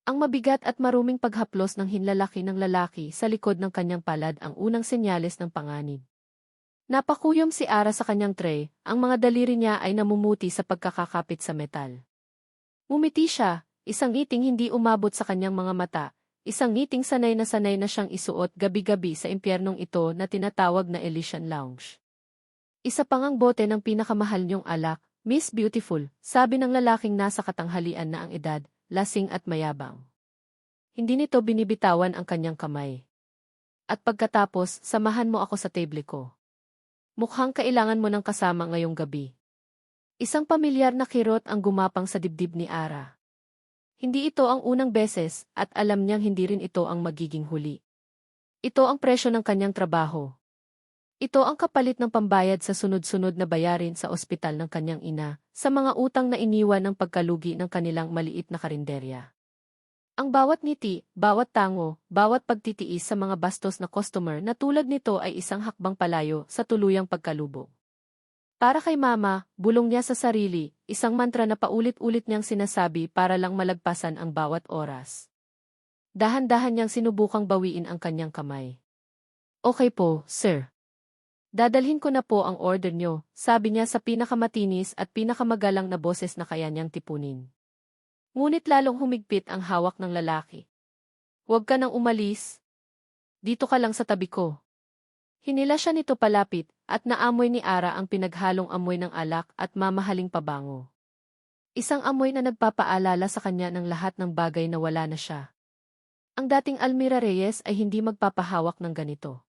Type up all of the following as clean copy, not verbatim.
Ang mabigat at maruming paghaplos ng hinlalaki ng lalaki sa likod ng kanyang palad ang unang senyales ng panganib. Napakuyom si Ara sa kanyang tray, ang mga daliri niya ay namumuti sa pagkakakapit sa metal. Ngumiti siya, isang ngiting hindi umabot sa kanyang mga mata, isang ngiting sanay na siyang isuot gabi-gabi sa impyernong ito na tinatawag na Elysian Lounge. Isa pang ang bote ng pinakamahal niyong alak, Miss Beautiful, sabi ng lalaking nasa katanghalian na ang edad, lasing at mayabang. Hindi nito binibitawan ang kanyang kamay. At pagkatapos, samahan mo ako sa table ko. Mukhang kailangan mo ng kasama ngayong gabi. Isang pamilyar na kirot ang gumapang sa dibdib ni Ara. Hindi ito ang unang beses at alam niyang hindi rin ito ang magiging huli. Ito ang presyo ng kanyang trabaho. Ito ang kapalit ng pambayad sa sunod-sunod na bayarin sa ospital ng kanyang ina, sa mga utang na iniwan ng pagkalugi ng kanilang maliit na karinderya. Ang bawat ngiti, bawat tango, bawat pagtitiis sa mga bastos na customer na tulad nito ay isang hakbang palayo sa tuluyang pagkalubog. Para kay Mama, bulong niya sa sarili, isang mantra na paulit-ulit niyang sinasabi para lang malagpasan ang bawat oras. Dahan-dahan niyang sinubukang bawiin ang kanyang kamay. Okay po, sir. Dadalhin ko na po ang order niyo, sabi niya sa pinakamatinis at pinakamagalang na boses na kaya niyang tipunin. Ngunit lalong humigpit ang hawak ng lalaki. Huwag ka nang umalis. Dito ka lang sa tabi ko. Hinila siya nito palapit, at naamoy ni Ara ang pinaghalong amoy ng alak at mamahaling pabango. Isang amoy na nagpapaalala sa kanya ng lahat ng bagay na wala na siya. Ang dating Almira Reyes ay hindi magpapahawak ng ganito.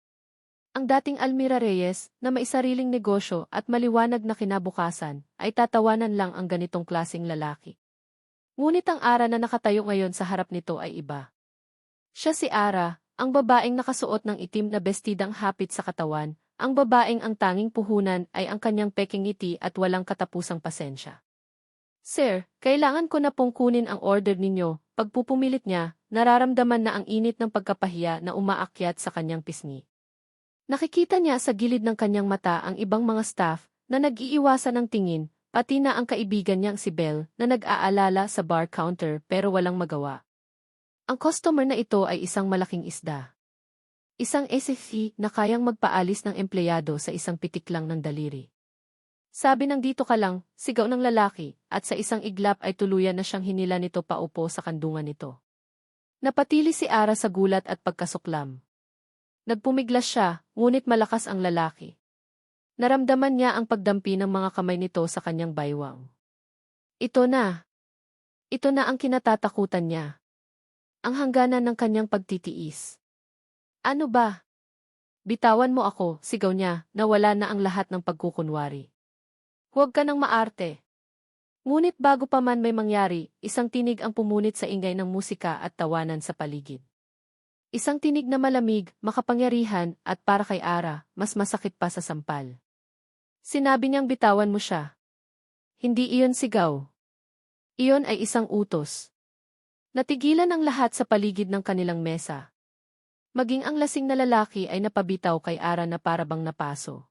Ang dating Almira Reyes, na may sariling negosyo at maliwanag na kinabukasan, ay tatawanan lang ang ganitong klaseng lalaki. Ngunit ang Ara na nakatayo ngayon sa harap nito ay iba. Siya si Ara, ang babaeng nakasuot ng itim na bestidang hapit sa katawan, ang babaeng ang tanging puhunan ay ang kanyang peking ngiti at walang katapusang pasensya. Sir, kailangan ko na pong kunin ang order ninyo. Pagpupumilit niya, nararamdaman na ang init ng pagkapahiya na umaakyat sa kanyang pisngi. Nakikita niya sa gilid ng kanyang mata ang ibang mga staff na nag-iiwasan ng tingin, pati na ang kaibigan niyang si Belle na nag-aalala sa bar counter pero walang magawa. Ang customer na ito ay isang malaking isda. Isang SFC na kayang magpaalis ng empleyado sa isang pitik lang ng daliri. Sabi ng dito ka lang, sigaw ng lalaki, at sa isang iglap ay tuluyan na siyang hinila nito paupo sa kandungan nito. Napatili si Ara sa gulat at pagkasuklam. Nagpumiglas siya, ngunit malakas ang lalaki. Naramdaman niya ang pagdampi ng mga kamay nito sa kanyang baywang. Ito na. Ito na ang kinatatakutan niya. Ang hangganan ng kanyang pagtitiis. Ano ba? Bitawan mo ako, sigaw niya, na wala na ang lahat ng pagkukunwari. Huwag ka nang maarte. Ngunit bago pa man may mangyari, isang tinig ang pumunit sa ingay ng musika at tawanan sa paligid. Isang tinig na malamig, makapangyarihan, at para kay Ara, mas masakit pa sa sampal. Sinabi niyang bitawan mo siya. Hindi iyon sigaw. Iyon ay isang utos. Natigilan ang lahat sa paligid ng kanilang mesa. Maging ang lasing na lalaki ay napabitaw kay Ara na parabang napaso.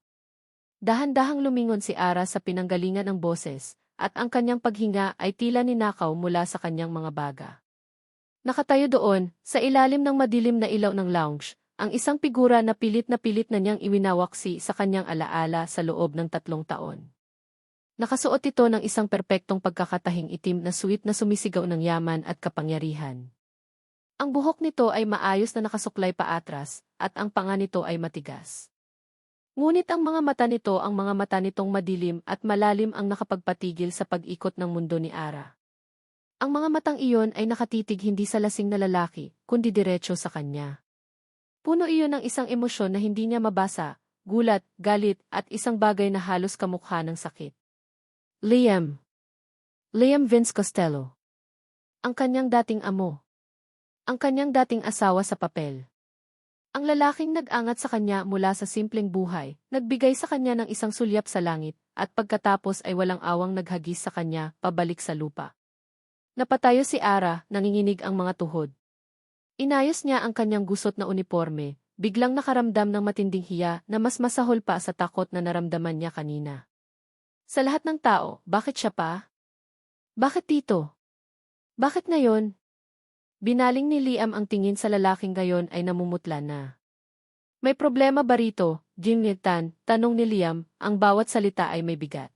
Dahan-dahang lumingon si Ara sa pinanggalingan ng boses, at ang kanyang paghinga ay tila ninakaw mula sa kanyang mga baga. Nakatayo doon, sa ilalim ng madilim na ilaw ng lounge, ang isang figura na pilit na niyang iwinawaksi sa kanyang alaala sa loob ng 3 taon. Nakasuot ito ng isang perpektong pagkakatahing itim na suit na sumisigaw ng yaman at kapangyarihan. Ang buhok nito ay maayos na nakasuklay paatras, at ang panga nito ay matigas. Ngunit ang mga mata nitong madilim at malalim ang nakapagpatigil sa pag-ikot ng mundo ni Ara. Ang mga matang iyon ay nakatitig hindi sa lasing na lalaki, kundi diretso sa kanya. Puno iyon ng isang emosyon na hindi niya mabasa, gulat, galit, at isang bagay na halos kamukha ng sakit. Liam Vince Costello. Ang kanyang dating amo. Ang kanyang dating asawa sa papel. Ang lalaking nag-angat sa kanya mula sa simpleng buhay, nagbigay sa kanya ng isang sulyap sa langit, at pagkatapos ay walang awang naghagis sa kanya, pabalik sa lupa. Napatayo si Ara, nanginginig ang mga tuhod. Inayos niya ang kanyang gusot na uniforme, biglang nakaramdam ng matinding hiya na mas masahol pa sa takot na naramdaman niya kanina. Sa lahat ng tao, bakit siya pa? Bakit dito? Bakit ngayon? Binaling ni Liam ang tingin sa lalaking gayon ay namumutla na. May problema ba rito, Jimmy Tan? Tanong ni Liam, ang bawat salita ay may bigat.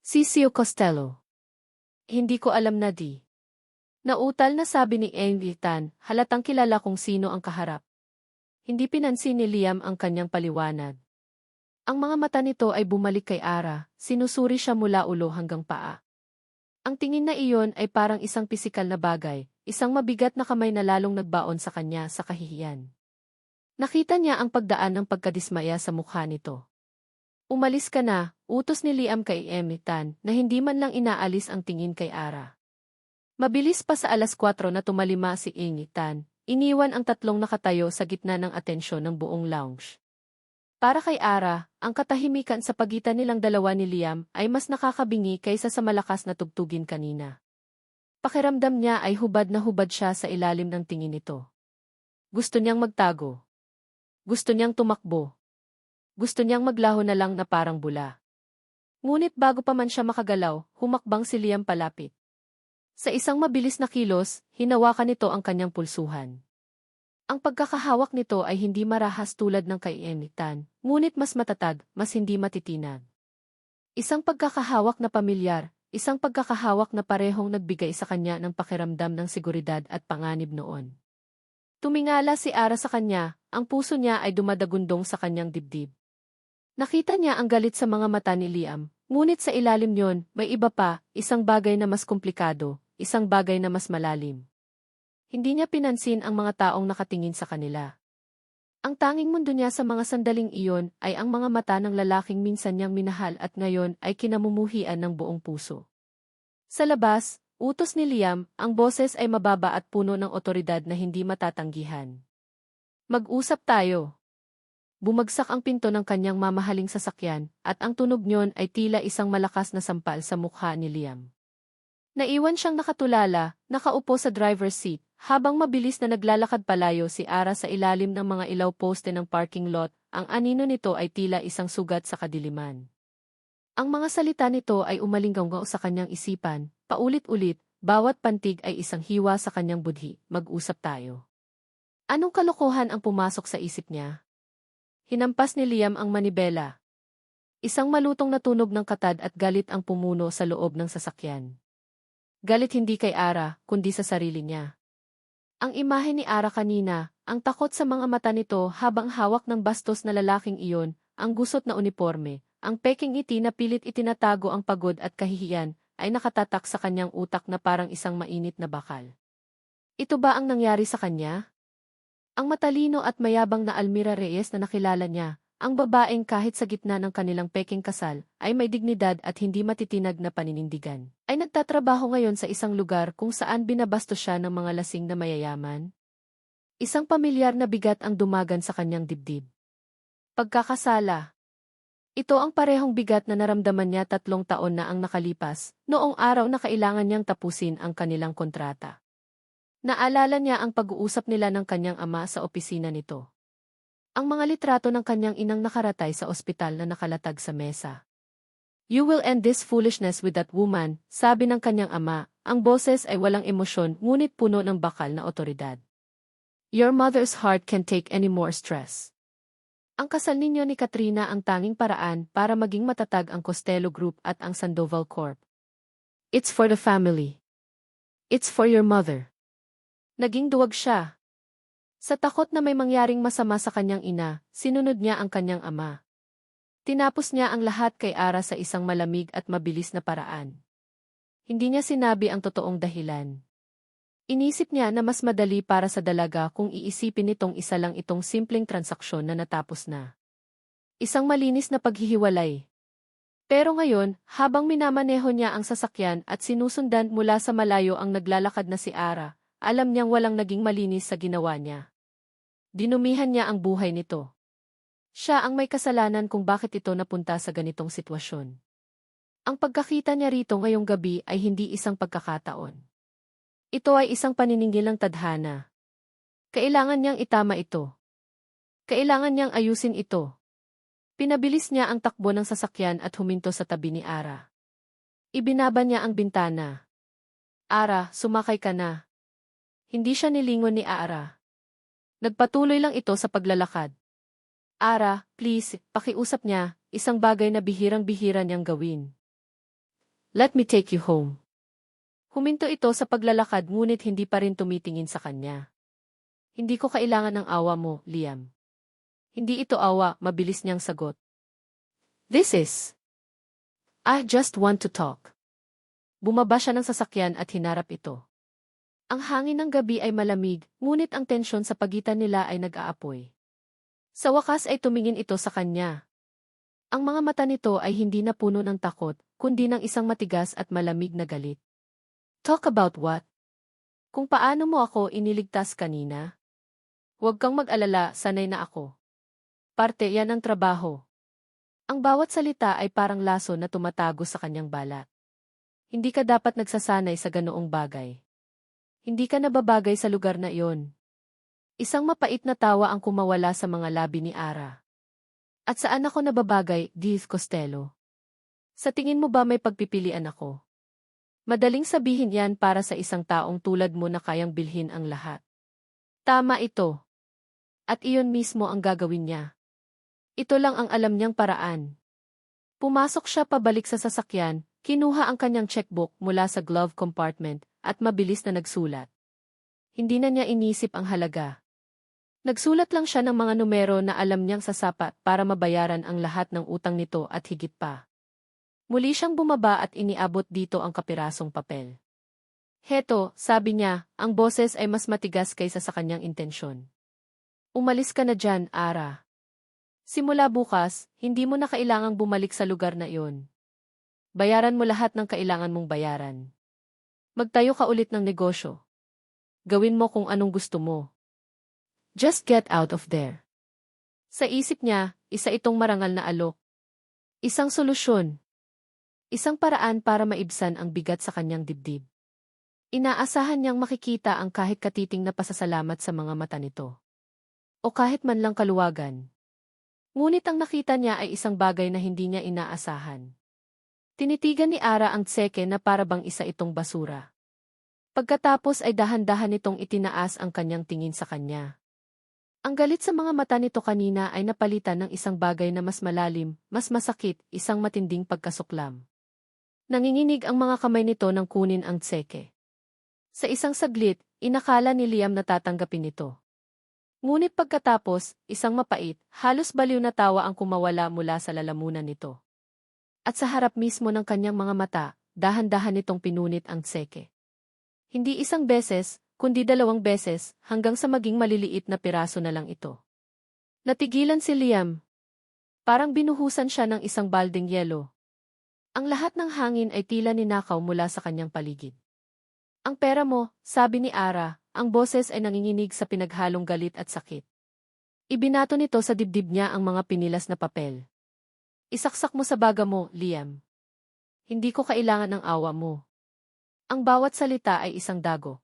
Sisio Costello. Hindi ko alam na di. Nautal na sabi ni Jimmy Tan, halatang kilala kung sino ang kaharap. Hindi pinansin ni Liam ang kanyang paliwanag. Ang mga mata nito ay bumalik kay Ara, sinusuri siya mula ulo hanggang paa. Ang tingin na iyon ay parang isang pisikal na bagay, isang mabigat na kamay na lalong nagbaon sa kanya sa kahihiyan. Nakita niya ang pagdaan ng pagkadismaya sa mukha nito. Umalis ka na, utos ni Liam kay Tan na hindi man lang inaalis ang tingin kay Ara. Mabilis pa sa 4:00 na tumalima si Tan, iniwan ang tatlong nakatayo sa gitna ng atensyon ng buong lounge. Para kay Ara, ang katahimikan sa pagitan nilang dalawa ni Liam ay mas nakakabingi kaysa sa malakas na tugtugin kanina. Pakiramdam niya ay hubad na hubad siya sa ilalim ng tingin nito. Gusto niyang magtago. Gusto niyang tumakbo. Gusto niyang maglaho na lang na parang bula. Ngunit bago pa man siya makagalaw, humakbang si Liam palapit. Sa isang mabilis na kilos, hinawakan nito ang kanyang pulsuhan. Ang pagkakahawak nito ay hindi marahas tulad ng kay Tan, ngunit mas matatag, mas hindi matitinag. Isang pagkakahawak na pamilyar, isang pagkakahawak na parehong nagbigay sa kanya ng pakiramdam ng seguridad at panganib noon. Tumingala si Ara sa kanya, ang puso niya ay dumadagundong sa kanyang dibdib. Nakita niya ang galit sa mga mata ni Liam, ngunit sa ilalim niyon, may iba pa, isang bagay na mas komplikado, isang bagay na mas malalim. Hindi niya pinansin ang mga taong nakatingin sa kanila. Ang tanging mundo niya sa mga sandaling iyon ay ang mga mata ng lalaking minsan niyang minahal at ngayon ay kinamumuhian ng buong puso. Sa labas, utos ni Liam, ang boses ay mababa at puno ng otoridad na hindi matatanggihan. Mag-usap tayo. Bumagsak ang pinto ng kanyang mamahaling sasakyan at ang tunog niyon ay tila isang malakas na sampal sa mukha ni Liam. Naiwan siyang nakatulala, nakaupo sa driver's seat, habang mabilis na naglalakad palayo si Ara sa ilalim ng mga ilaw poste ng parking lot, ang anino nito ay tila isang sugat sa kadiliman. Ang mga salita nito ay umalinggaw sa kanyang isipan, paulit-ulit, bawat pantig ay isang hiwa sa kanyang budhi, mag-usap tayo. Anong kalokohan ang pumasok sa isip niya? Hinampas ni Liam ang manibela. Isang malutong na tunog ng katad at galit ang pumuno sa loob ng sasakyan. Galit hindi kay Ara, kundi sa sarili niya. Ang imahe ni Ara kanina, ang takot sa mga mata nito habang hawak ng bastos na lalaking iyon, ang gusot na uniforme, ang peking ngiti na pilit itinatago ang pagod at kahihiyan, ay nakatatak sa kanyang utak na parang isang mainit na bakal. Ito ba ang nangyari sa kanya? Ang matalino at mayabang na Almira Reyes na nakilala niya, ang babaeng kahit sa gitna ng kanilang peking kasal, ay may dignidad at hindi matitinag na paninindigan, ay nagtatrabaho ngayon sa isang lugar kung saan binabastos siya ng mga lasing na mayayaman. Isang pamilyar na bigat ang dumagan sa kanyang dibdib. Pagkakasala. Ito ang parehong bigat na naramdaman niya 3 taon na ang nakalipas, noong araw na kailangan niyang tapusin ang kanilang kontrata. Naalala niya ang pag-uusap nila ng kanyang ama sa opisina nito. Ang mga litrato ng kanyang inang nakaratay sa ospital na nakalatag sa mesa. You will end this foolishness with that woman, sabi ng kanyang ama, ang boses ay walang emosyon ngunit puno ng bakal na otoridad. Your mother's heart can't take any more stress. Ang kasal ninyo ni Katrina ang tanging paraan para maging matatag ang Costello Group at ang Sandoval Corp. It's for the family. It's for your mother. Naging duwag siya. Sa takot na may mangyaring masama sa kanyang ina, sinunod niya ang kanyang ama. Tinapos niya ang lahat kay Ara sa isang malamig at mabilis na paraan. Hindi niya sinabi ang totoong dahilan. Inisip niya na mas madali para sa dalaga kung iisipin nitong isa lang itong simpleng transaksyon na natapos na. Isang malinis na paghihiwalay. Pero ngayon, habang minamaneho niya ang sasakyan at sinusundan mula sa malayo ang naglalakad na si Ara, alam niyang walang naging malinis sa ginawa niya. Dinumihan niya ang buhay nito. Siya ang may kasalanan kung bakit ito napunta sa ganitong sitwasyon. Ang pagkakita niya rito ngayong gabi ay hindi isang pagkakataon. Ito ay isang paniningil ng tadhana. Kailangan niyang itama ito. Kailangan niyang ayusin ito. Pinabilis niya ang takbo ng sasakyan at huminto sa tabi ni Ara. Ibinaba niya ang bintana. Ara, sumakay ka na. Hindi siya nilingon ni Ara. Nagpatuloy lang ito sa paglalakad. Ara, please, pakiusap niya, isang bagay na bihirang-bihira niyang gawin. Let me take you home. Huminto ito sa paglalakad ngunit hindi pa rin tumitingin sa kanya. Hindi ko kailangan ng awa mo, Liam. Hindi ito awa, mabilis niyang sagot. This is. I just want to talk. Bumaba siya ng sasakyan at hinarap ito. Ang hangin ng gabi ay malamig, ngunit ang tensyon sa pagitan nila ay nag-aapoy. Sa wakas ay tumingin ito sa kanya. Ang mga mata nito ay hindi na puno ng takot, kundi ng isang matigas at malamig na galit. Talk about what? Kung paano mo ako iniligtas kanina? Huwag kang mag-alala, sanay na ako. Parte yan ng trabaho. Ang bawat salita ay parang laso na tumatago sa kanyang balat. Hindi ka dapat nagsasanay sa ganoong bagay. Hindi ka nababagay sa lugar na iyon. Isang mapait na tawa ang kumawala sa mga labi ni Ara. At saan ako nababagay, Deeth Costello? Sa tingin mo ba may pagpipilian ako? Madaling sabihin yan para sa isang taong tulad mo na kayang bilhin ang lahat. Tama ito. At iyon mismo ang gagawin niya. Ito lang ang alam niyang paraan. Pumasok siya pabalik sa sasakyan, kinuha ang kanyang checkbook mula sa glove compartment, at mabilis na nagsulat. Hindi na niya inisip ang halaga. Nagsulat lang siya ng mga numero na alam niyang sasapat para mabayaran ang lahat ng utang nito at higit pa. Muli siyang bumaba at iniabot dito ang kapirasong papel. Heto, sabi niya, ang boses ay mas matigas kaysa sa kanyang intensyon. Umalis ka na dyan, Ara. Simula bukas, hindi mo na kailangang bumalik sa lugar na iyon. Bayaran mo lahat ng kailangan mong bayaran. Magtayo ka ulit ng negosyo. Gawin mo kung anong gusto mo. Just get out of there. Sa isip niya, isa itong marangal na alok. Isang solusyon. Isang paraan para maibsan ang bigat sa kanyang dibdib. Inaasahan niyang makikita ang kahit katiting na pasasalamat sa mga mata nito. O kahit man lang kaluwagan. Ngunit ang nakita niya ay isang bagay na hindi niya inaasahan. Tinitigan ni Ara ang tseke na para bang isa itong basura. Pagkatapos ay dahan-dahan nitong itinaas ang kanyang tingin sa kanya. Ang galit sa mga mata nito kanina ay napalitan ng isang bagay na mas malalim, mas masakit, isang matinding pagkasuklam. Nanginginig ang mga kamay nito nang kunin ang tseke. Sa isang saglit, inakala ni Liam na tatanggapin ito. Ngunit pagkatapos, isang mapait, halos baliw na tawa ang kumawala mula sa lalamunan nito. At sa harap mismo ng kanyang mga mata, dahan-dahan nitong pinunit ang tseke. Hindi isang beses, kundi 2 beses, hanggang sa maging maliliit na piraso na lang ito. Natigilan si Liam. Parang binuhusan siya ng isang balding yelo. Ang lahat ng hangin ay tila ninakaw mula sa kanyang paligid. Ang pera mo, sabi ni Ara, ang boses ay nanginginig sa pinaghalong galit at sakit. Ibinato nito sa dibdib niya ang mga pinilas na papel. Isaksak mo sa baga mo, Liam. Hindi ko kailangan ng awa mo. Ang bawat salita ay isang dago.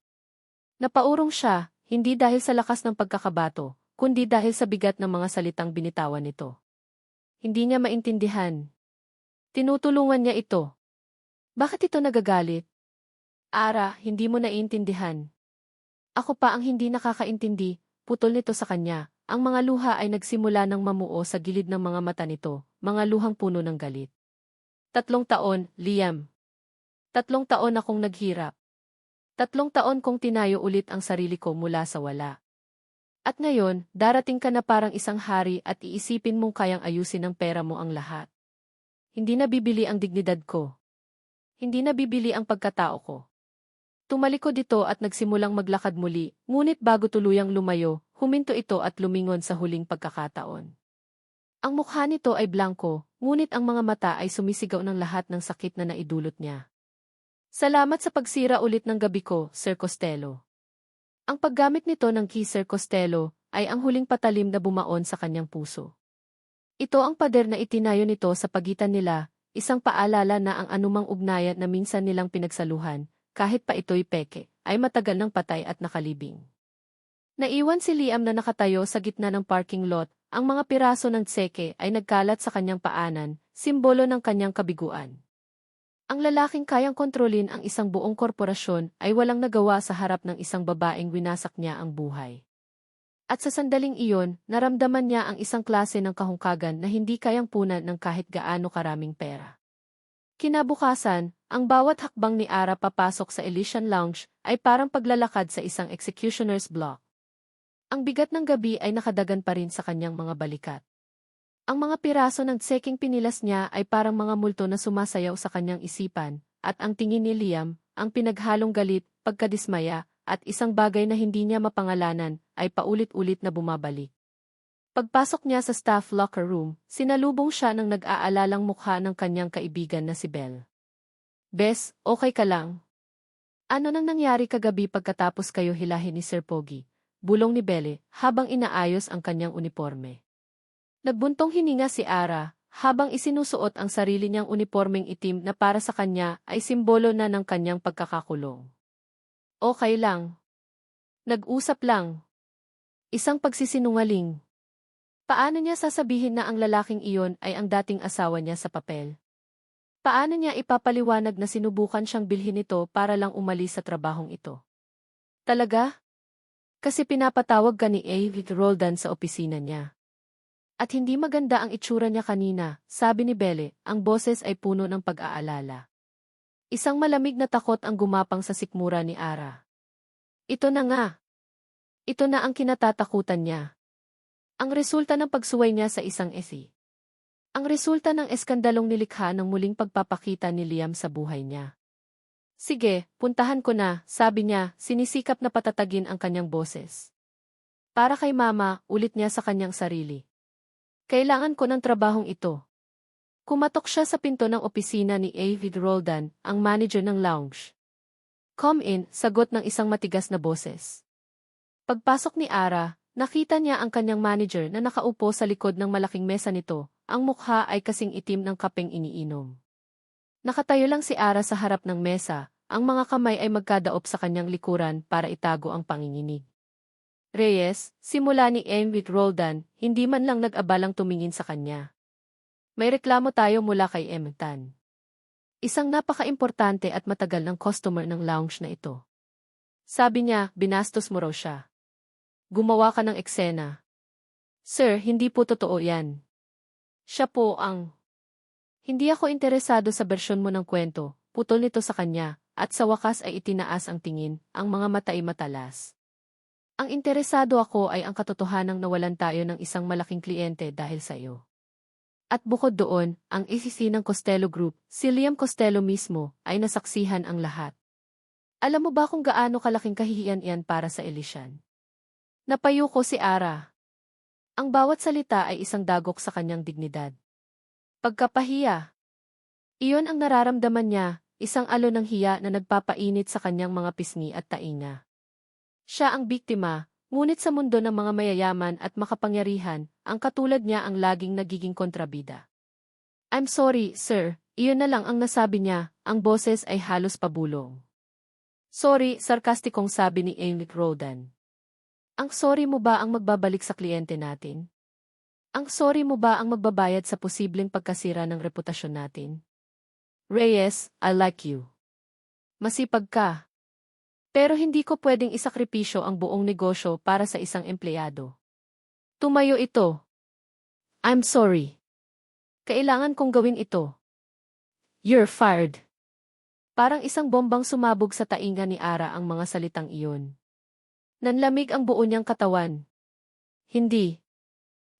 Napaurong siya, hindi dahil sa lakas ng pagkakabato, kundi dahil sa bigat ng mga salitang binitawan nito. Hindi niya maintindihan. Tinutulungan niya ito. Bakit ito nagagalit? Ara, hindi mo naiintindihan. Ako pa ang hindi nakakaintindi, putol nito sa kanya. Ang mga luha ay nagsimula ng mamuo sa gilid ng mga mata nito, mga luhang puno ng galit. 3 taon, Liam. 3 taon akong naghirap. 3 taon kong tinayo ulit ang sarili ko mula sa wala. At ngayon, darating ka na parang isang hari at iisipin mong kayang ayusin ng pera mo ang lahat. Hindi nabibili ang dignidad ko. Hindi nabibili ang pagkatao ko. Tumalikod ito at nagsimulang maglakad muli, ngunit bago tuluyang lumayo, huminto ito at lumingon sa huling pagkakataon. Ang mukha nito ay blanko, ngunit ang mga mata ay sumisigaw ng lahat ng sakit na naidulot niya. Salamat sa pagsira ulit ng gabi ko, Sir Costello. Ang paggamit nito ng key Sir Costello ay ang huling patalim na bumaon sa kanyang puso. Ito ang pader na itinayo nito sa pagitan nila, isang paalala na ang anumang ugnayan na minsan nilang pinagsaluhan, kahit pa ito'y peke, ay matagal ng patay at nakalibing. Naiwan si Liam na nakatayo sa gitna ng parking lot, ang mga piraso ng tseke ay nagkalat sa kanyang paanan, simbolo ng kanyang kabiguan. Ang lalaking kayang kontrolin ang isang buong korporasyon ay walang nagawa sa harap ng isang babaeng winasak niya ang buhay. At sa sandaling iyon, naramdaman niya ang isang klase ng kahungkagan na hindi kayang punan ng kahit gaano karaming pera. Kinabukasan, ang bawat hakbang ni Ara papasok sa Elysian Lounge ay parang paglalakad sa isang executioner's block. Ang bigat ng gabi ay nakadagan pa rin sa kanyang mga balikat. Ang mga piraso ng tseking pinilas niya ay parang mga multo na sumasayaw sa kanyang isipan, at ang tingin ni Liam, ang pinaghalong galit, pagkadismaya, at isang bagay na hindi niya mapangalanan, ay paulit-ulit na bumabalik. Pagpasok niya sa staff locker room, sinalubong siya ng nag-aalalang mukha ng kanyang kaibigan na si Belle. "Bes, okay ka lang? Ano nang nangyari kagabi pagkatapos kayo hilahin ni Sir Pogi?" Bulong ni Belle, habang inaayos ang kanyang uniforme. Nagbuntong hininga si Ara, habang isinusuot ang sarili niyang unipormeng itim na para sa kanya ay simbolo na ng kanyang pagkakakulong. "Okay lang. Nag-usap lang." Isang pagsisinungaling. Paano niya sasabihin na ang lalaking iyon ay ang dating asawa niya sa papel? Paano niya ipapaliwanag na sinubukan siyang bilhin ito para lang umalis sa trabahong ito? Talaga? Kasi pinapatawag ka ni David Roldan sa opisina niya. At hindi maganda ang itsura niya kanina, sabi ni Belle, ang boses ay puno ng pag-aalala. Isang malamig na takot ang gumapang sa sikmura ni Ara. Ito na nga. Ito na ang kinatatakutan niya. Ang resulta ng pagsuway niya sa isang esi. Ang resulta ng eskandalong nilikha ng muling pagpapakita ni Liam sa buhay niya. "Sige, puntahan ko na," sabi niya, sinisikap na patatagin ang kanyang boses. Para kay Mama, ulit niya sa kanyang sarili. "Kailangan ko ng trabahong ito." Kumatok siya sa pinto ng opisina ni David Roldan, ang manager ng lounge. "Come in," sagot ng isang matigas na boses. Pagpasok ni Ara, nakita niya ang kanyang manager na nakaupo sa likod ng malaking mesa nito, ang mukha ay kasing itim ng kapeng iniinom. Nakatayo lang si Ara sa harap ng mesa, ang mga kamay ay magkadaop sa kanyang likuran para itago ang panginginig. "Reyes," simula ni David Roldan, hindi man lang nag-abalang tumingin sa kanya. "May reklamo tayo mula kay Tan. Isang napaka-importante at matagal ng customer ng lounge na ito. Sabi niya, binastos mo raw siya. Gumawa ka ng eksena." "Sir, hindi po totoo yan. Siya po ang..." "Hindi ako interesado sa bersyon mo ng kwento," putol nito sa kanya, at sa wakas ay itinaas ang tingin, ang mga mata ay matalas. "Ang interesado ako ay ang katotohanang nawalan tayo ng isang malaking kliyente dahil sa iyo. At bukod doon, ang ECC ng Costello Group, si Liam Costello mismo, ay nasaksihan ang lahat. Alam mo ba kung gaano kalaking kahihiyan iyan para sa Elysian?" Napayuko si Ara. Ang bawat salita ay isang dagok sa kanyang dignidad. Pagkapahiya. Iyon ang nararamdaman niya, isang alon ng hiya na nagpapainit sa kanyang mga pisngi at tainga. Siya ang biktima, ngunit sa mundo ng mga mayayaman at makapangyarihan, ang katulad niya ang laging nagiging kontrabida. "I'm sorry, sir," iyon na lang ang nasabi niya, ang boses ay halos pabulong. "Sorry," sarkastikong sabi ni David Roldan. "Ang sorry mo ba ang magbabalik sa kliyente natin? Ang sorry mo ba ang magbabayad sa posibleng pagkasira ng reputasyon natin? Reyes, I like you. Masipag ka. Pero hindi ko pwedeng isakripisyo ang buong negosyo para sa isang empleyado. Tumayo ito. I'm sorry. Kailangan kong gawin ito. You're fired." Parang isang bombang sumabog sa tainga ni Ara ang mga salitang iyon. Nanlamig ang buo niyang katawan. Hindi.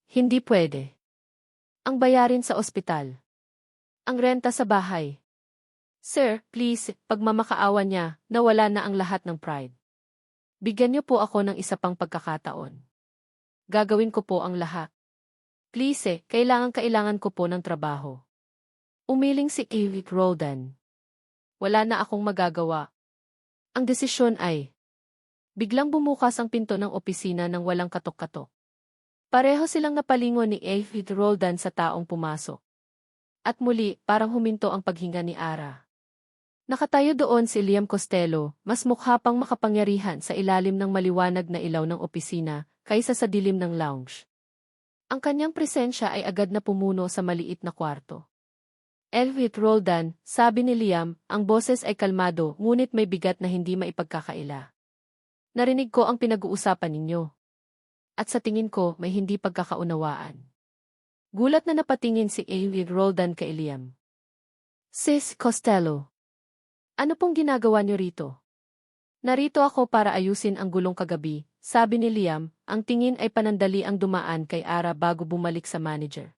Hindi pwede. Ang bayarin sa ospital. Ang renta sa bahay. "Sir, please," pagmamakaawa niya, nawala na ang lahat ng pride. "Bigyan niyo po ako ng isa pang pagkakataon. Gagawin ko po ang lahat. Please, kailangan ko po ng trabaho." Umiling si David Roldan. "Wala na akong magagawa." Ang desisyon ay... Biglang bumukas ang pinto ng opisina nang walang katok-katok. Pareho silang napalingon ni David Roldan sa taong pumasok. At muli, parang huminto ang paghinga ni Ara. Nakatayo doon si Liam Costello, mas mukha pang makapangyarihan sa ilalim ng maliwanag na ilaw ng opisina, kaysa sa dilim ng lounge. Ang kanyang presensya ay agad na pumuno sa maliit na kwarto. Elvit Roldan, sabi ni Liam, ang boses ay kalmado ngunit may bigat na hindi maipagkakaila. Narinig ko ang pinag-uusapan ninyo. At sa tingin ko may hindi pagkakaunawaan. Gulat na napatingin si Elvit Roldan kay Liam. Sis Costello. Ano pong ginagawa niyo rito? Narito ako para ayusin ang gulong kagabi, sabi ni Liam, ang tingin ay panandali ang dumaan kay Ara bago bumalik sa manager.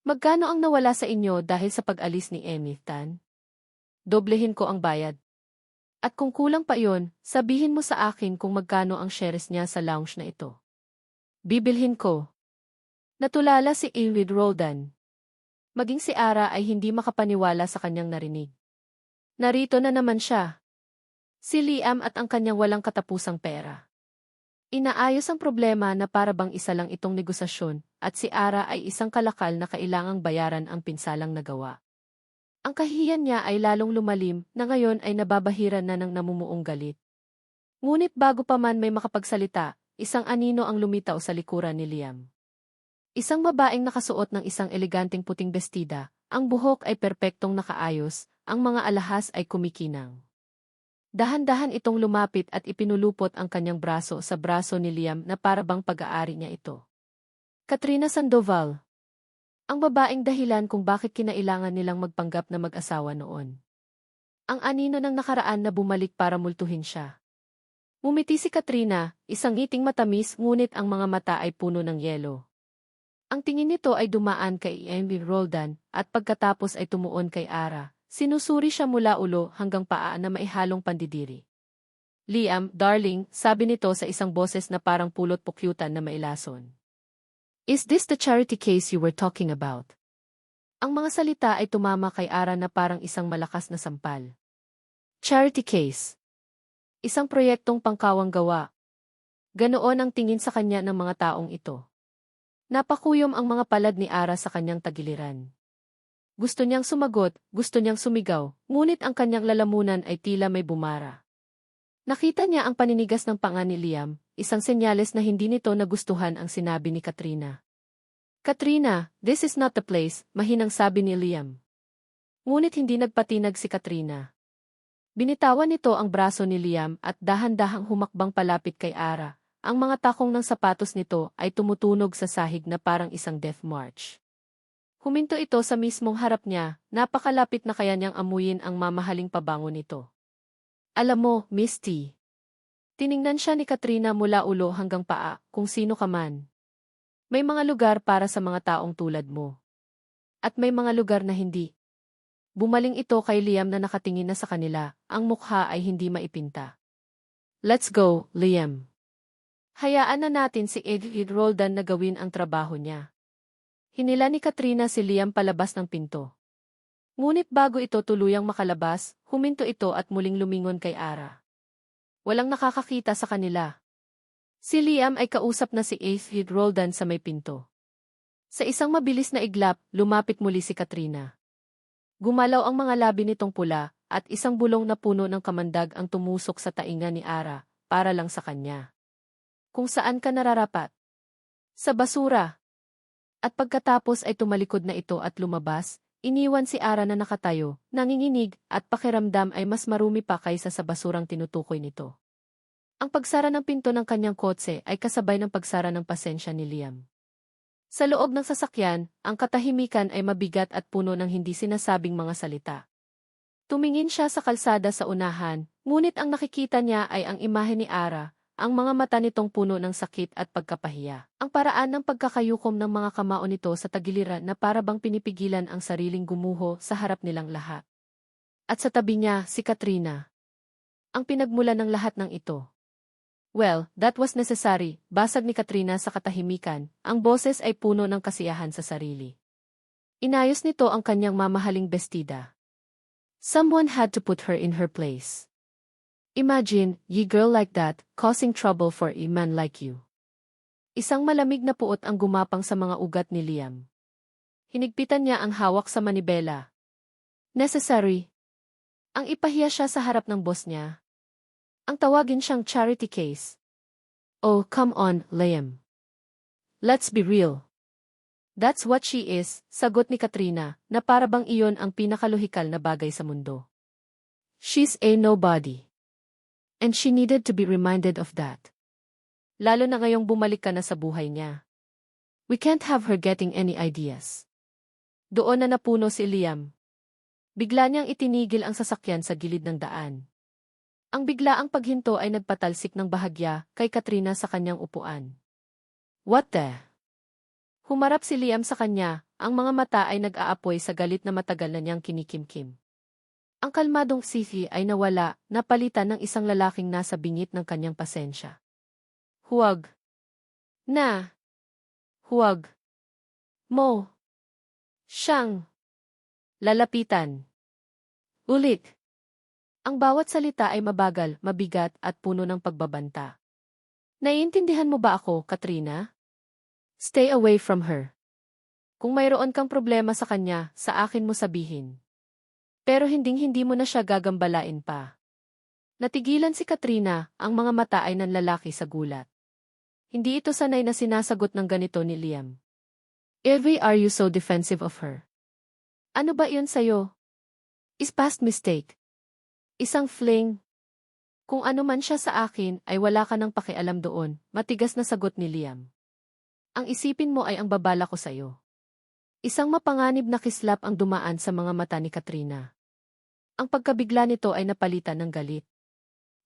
Magkano ang nawala sa inyo dahil sa pag-alis ni Emmy Tan? Doblehin ko ang bayad. At kung kulang pa yon, sabihin mo sa akin kung magkano ang shares niya sa lounge na ito. Bibilhin ko. Natulala si Ingrid Roldan. Maging si Ara ay hindi makapaniwala sa kanyang narinig. Narito na naman siya. Si Liam at ang kanyang walang katapusang pera. Inaayos ang problema na para bang isa lang itong negosasyon at si Ara ay isang kalakal na kailangang bayaran ang pinsalang nagawa. Ang kahihiyan niya ay lalong lumalim na ngayon ay nababahiran na ng namumuong galit. Ngunit bago pa man may makapagsalita, isang anino ang lumitaw sa likuran ni Liam. Isang babaeng nakasuot ng isang eleganteng puting bestida, ang buhok ay perpektong nakaayos, ang mga alahas ay kumikinang. Dahan-dahan itong lumapit at ipinulupot ang kanyang braso sa braso ni Liam na para bang pag-aari niya ito. Katrina Sandoval. Ang babaeng dahilan kung bakit kinailangan nilang magpanggap na mag-asawa noon. Ang anino ng nakaraan na bumalik para multuhin siya. Ngumiti si Katrina, isang ngiting matamis ngunit ang mga mata ay puno ng yelo. Ang tingin nito ay dumaan kay Emmy Roldan at pagkatapos ay tumuon kay Ara. Sinusuri siya mula ulo hanggang paa na maihalong pandidiri. Liam, darling, sabi nito sa isang boses na parang pulot pukyutan na mailason. Is this the charity case you were talking about? Ang mga salita ay tumama kay Ara na parang isang malakas na sampal. Charity case. Isang proyektong pangkawang gawa. Ganoon ang tingin sa kanya ng mga taong ito. Napakuyom ang mga palad ni Ara sa kanyang tagiliran. Gusto niyang sumagot, gusto niyang sumigaw, ngunit ang kanyang lalamunan ay tila may bumara. Nakita niya ang paninigas ng panga ni Liam, isang senyales na hindi nito nagustuhan ang sinabi ni Katrina. Katrina, this is not the place, mahinang sabi ni Liam. Ngunit hindi nagpatinag si Katrina. Binitawan nito ang braso ni Liam at dahan-dahang humakbang palapit kay Ara. Ang mga takong ng sapatos nito ay tumutunog sa sahig na parang isang death march. Huminto ito sa mismong harap niya, napakalapit na kaya niyang amuyin ang mamahaling pabango nito. Alam mo, Misty. Tiningnan siya ni Katrina mula ulo hanggang paa, kung sino ka man. May mga lugar para sa mga taong tulad mo. At may mga lugar na hindi. Bumaling ito kay Liam na nakatingin na sa kanila, ang mukha ay hindi maipinta. Let's go, Liam. Hayaan na natin si Edward Roldan na gawin ang trabaho niya. Hinila ni Katrina si Liam palabas ng pinto. Ngunit bago ito tuluyang makalabas, huminto ito at muling lumingon kay Ara. Walang nakakakita sa kanila. Si Liam ay kausap na si Edward Roldan sa may pinto. Sa isang mabilis na iglap, lumapit muli si Katrina. Gumalaw ang mga labi nitong pula, at isang bulong na puno ng kamandag ang tumusok sa tainga ni Ara, para lang sa kanya. Kung saan ka nararapat? Sa basura. At pagkatapos ay tumalikod na ito at lumabas, iniwan si Ara na nakatayo, nanginginig, at pakiramdam ay mas marumi pa kaysa sa basurang tinutukoy nito. Ang pagsara ng pinto ng kanyang kotse ay kasabay ng pagsara ng pasensya ni Liam. Sa loob ng sasakyan, ang katahimikan ay mabigat at puno ng hindi sinasabing mga salita. Tumingin siya sa kalsada sa unahan, ngunit ang nakikita niya ay ang imahe ni Ara, ang mga mata nitong puno ng sakit at pagkapahiya. Ang paraan ng pagkakayukom ng mga kamao nito sa tagiliran na para bang pinipigilan ang sariling gumuho sa harap nilang lahat. At sa tabi niya, si Katrina. Ang pinagmulan ng lahat ng ito. Well, that was necessary, basag ni Katrina sa katahimikan, ang boses ay puno ng kasiyahan sa sarili. Inayos nito ang kanyang mamahaling bestida. Someone had to put her in her place. Imagine, ye girl like that, causing trouble for a man like you. Isang malamig na puot ang gumapang sa mga ugat ni Liam. Hinigpitan niya ang hawak sa manibela. Necessary. Ang ipahiya siya sa harap ng boss niya. Ang tawagin siyang charity case. Oh, come on, Liam. Let's be real. That's what she is, sagot ni Katrina, na para bang iyon ang pinakalohikal na bagay sa mundo. She's a nobody. And she needed to be reminded of that. Lalo na ngayong bumalik ka na sa buhay niya. We can't have her getting any ideas. Doon na napuno si Liam. Bigla niyang itinigil ang sasakyan sa gilid ng daan. Ang biglaang paghinto ay nagpatalsik ng bahagya kay Katrina sa kanyang upuan. What the? Humarap si Liam sa kanya, ang mga mata ay nag-aapoy sa galit na matagal na niyang kinikimkim. Ang kalmadong sihi ay nawala, napalitan ng isang lalaking nasa bingit ng kanyang pasensya. Huwag. Na. Huwag. Mo. Siyang. Lalapitan. Ulit. Ang bawat salita ay mabagal, mabigat at puno ng pagbabanta. Naiintindihan mo ba ako, Katrina? Stay away from her. Kung mayroon kang problema sa kanya, sa akin mo sabihin. Pero hindi mo na siya gagambalain pa. Natigilan si Katrina, ang mga mata ay nanlalaki sa gulat. Hindi ito sanay na sinasagot ng ganito ni Liam. Why are you so defensive of her? Ano ba iyon sa'yo? Is past mistake. Isang fling. Kung ano man siya sa akin ay wala ka nang pakialam doon, matigas na sagot ni Liam. Ang isipin mo ay ang babala ko sa'yo. Isang mapanganib na kislap ang dumaan sa mga mata ni Katrina. Ang pagkabigla nito ay napalitan ng galit.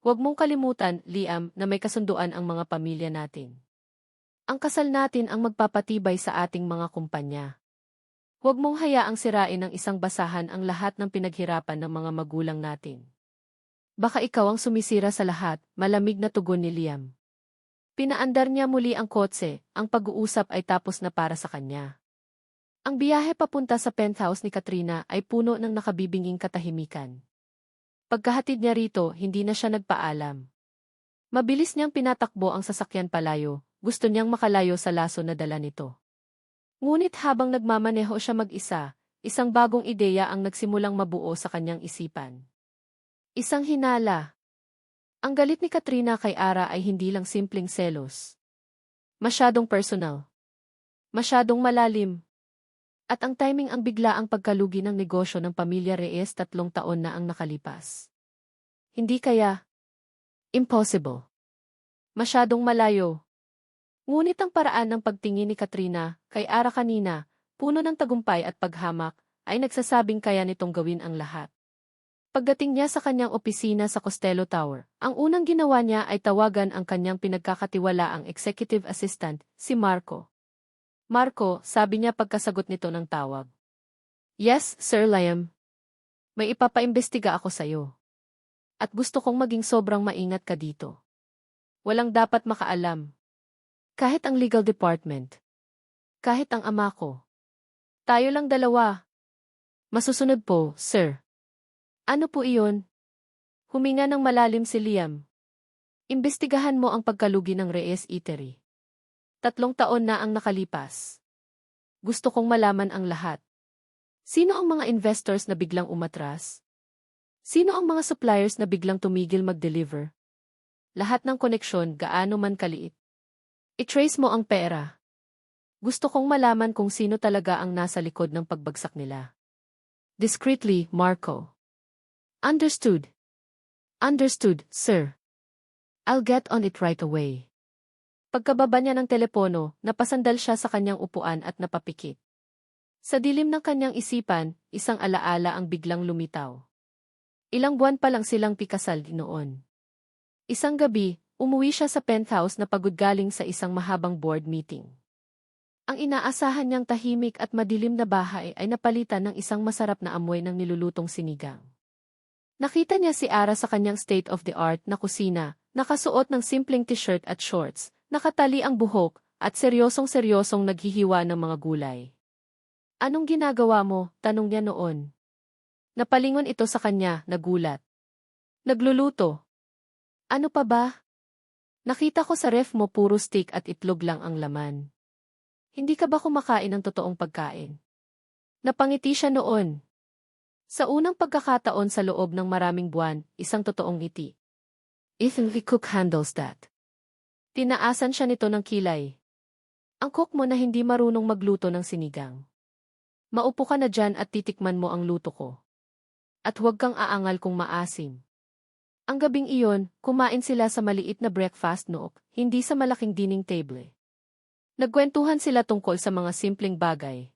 Huwag mong kalimutan, Liam, na may kasunduan ang mga pamilya natin. Ang kasal natin ang magpapatibay sa ating mga kumpanya. Huwag mong hayaang sirain ng isang basahan ang lahat ng pinaghirapan ng mga magulang natin. Baka ikaw ang sumisira sa lahat, malamig na tugon ni Liam. Pinaandar niya muli ang kotse, ang pag-uusap ay tapos na para sa kanya. Ang biyahe papunta sa penthouse ni Katrina ay puno ng nakabibinging katahimikan. Pagkahatid niya rito, hindi na siya nagpaalam. Mabilis niyang pinatakbo ang sasakyan palayo, gusto niyang makalayo sa laso na dala nito. Ngunit habang nagmamaneho siya mag-isa, isang bagong ideya ang nagsimulang mabuo sa kanyang isipan. Isang hinala. Ang galit ni Katrina kay Ara ay hindi lang simpleng selos. Masyadong personal. Masyadong malalim. At ang timing ang bigla ang pagkalugi ng negosyo ng pamilya Reyes 3 taon na ang nakalipas. Hindi kaya? Impossible. Masyadong malayo. Ngunit ang paraan ng pagtingin ni Katrina kay Ara kanina, puno ng tagumpay at paghamak, ay nagsasabing kaya nitong gawin ang lahat. Pagdating niya sa kanyang opisina sa Costello Tower, ang unang ginawa niya ay tawagan ang kanyang pinagkakatiwalaang executive assistant, si Marco. Marco, sabi niya pagkasagot nito ng tawag. Yes, Sir Liam. May ipapaimbestiga ako sa'yo. At gusto kong maging sobrang maingat ka dito. Walang dapat makaalam. Kahit ang legal department. Kahit ang ama ko. Tayo lang dalawa. Masusunod po, sir. Ano po iyon? Huminga ng malalim si Liam. Imbestigahan mo ang pagkalugi ng Reyes Eatery. 3 taon na ang nakalipas. Gusto kong malaman ang lahat. Sino ang mga investors na biglang umatras? Sino ang mga suppliers na biglang tumigil mag-deliver? Lahat ng koneksyon, gaano man kaliit. I-trace mo ang pera. Gusto kong malaman kung sino talaga ang nasa likod ng pagbagsak nila. Discreetly, Marco. Understood. Understood, sir. I'll get on it right away. Pagkababa niya ng telepono, napasandal siya sa kanyang upuan at napapikit. Sa dilim ng kanyang isipan, isang alaala ang biglang lumitaw. Ilang buwan pa lang silang pikasal noon. Isang gabi, umuwi siya sa penthouse na pagod galing sa isang mahabang board meeting. Ang inaasahan niyang tahimik at madilim na bahay ay napalitan ng isang masarap na amoy ng nilulutong sinigang. Nakita niya si Ara sa kanyang state-of-the-art na kusina, nakasuot ng simpleng t-shirt at shorts, nakatali ang buhok, at seryosong-seryosong naghihiwa ng mga gulay. Anong ginagawa mo? Tanong niya noon. Napalingon ito sa kanya, nagulat. Nagluluto. Ano pa ba? Nakita ko sa ref mo puro steak at itlog lang ang laman. Hindi ka ba kumakain ng totoong pagkain? Napangiti siya noon. Sa unang pagkakataon sa loob ng maraming buwan, isang totoong ngiti. Ethan V. Cook handles that. Tinaasan siya nito ng kilay. Ang cook mo na hindi marunong magluto ng sinigang. Maupo ka na dyan at titikman mo ang luto ko. At huwag kang aangal kung maasim. Ang gabing iyon, kumain sila sa maliit na breakfast nook, hindi sa malaking dining table. Nagkwentuhan sila tungkol sa mga simpleng bagay.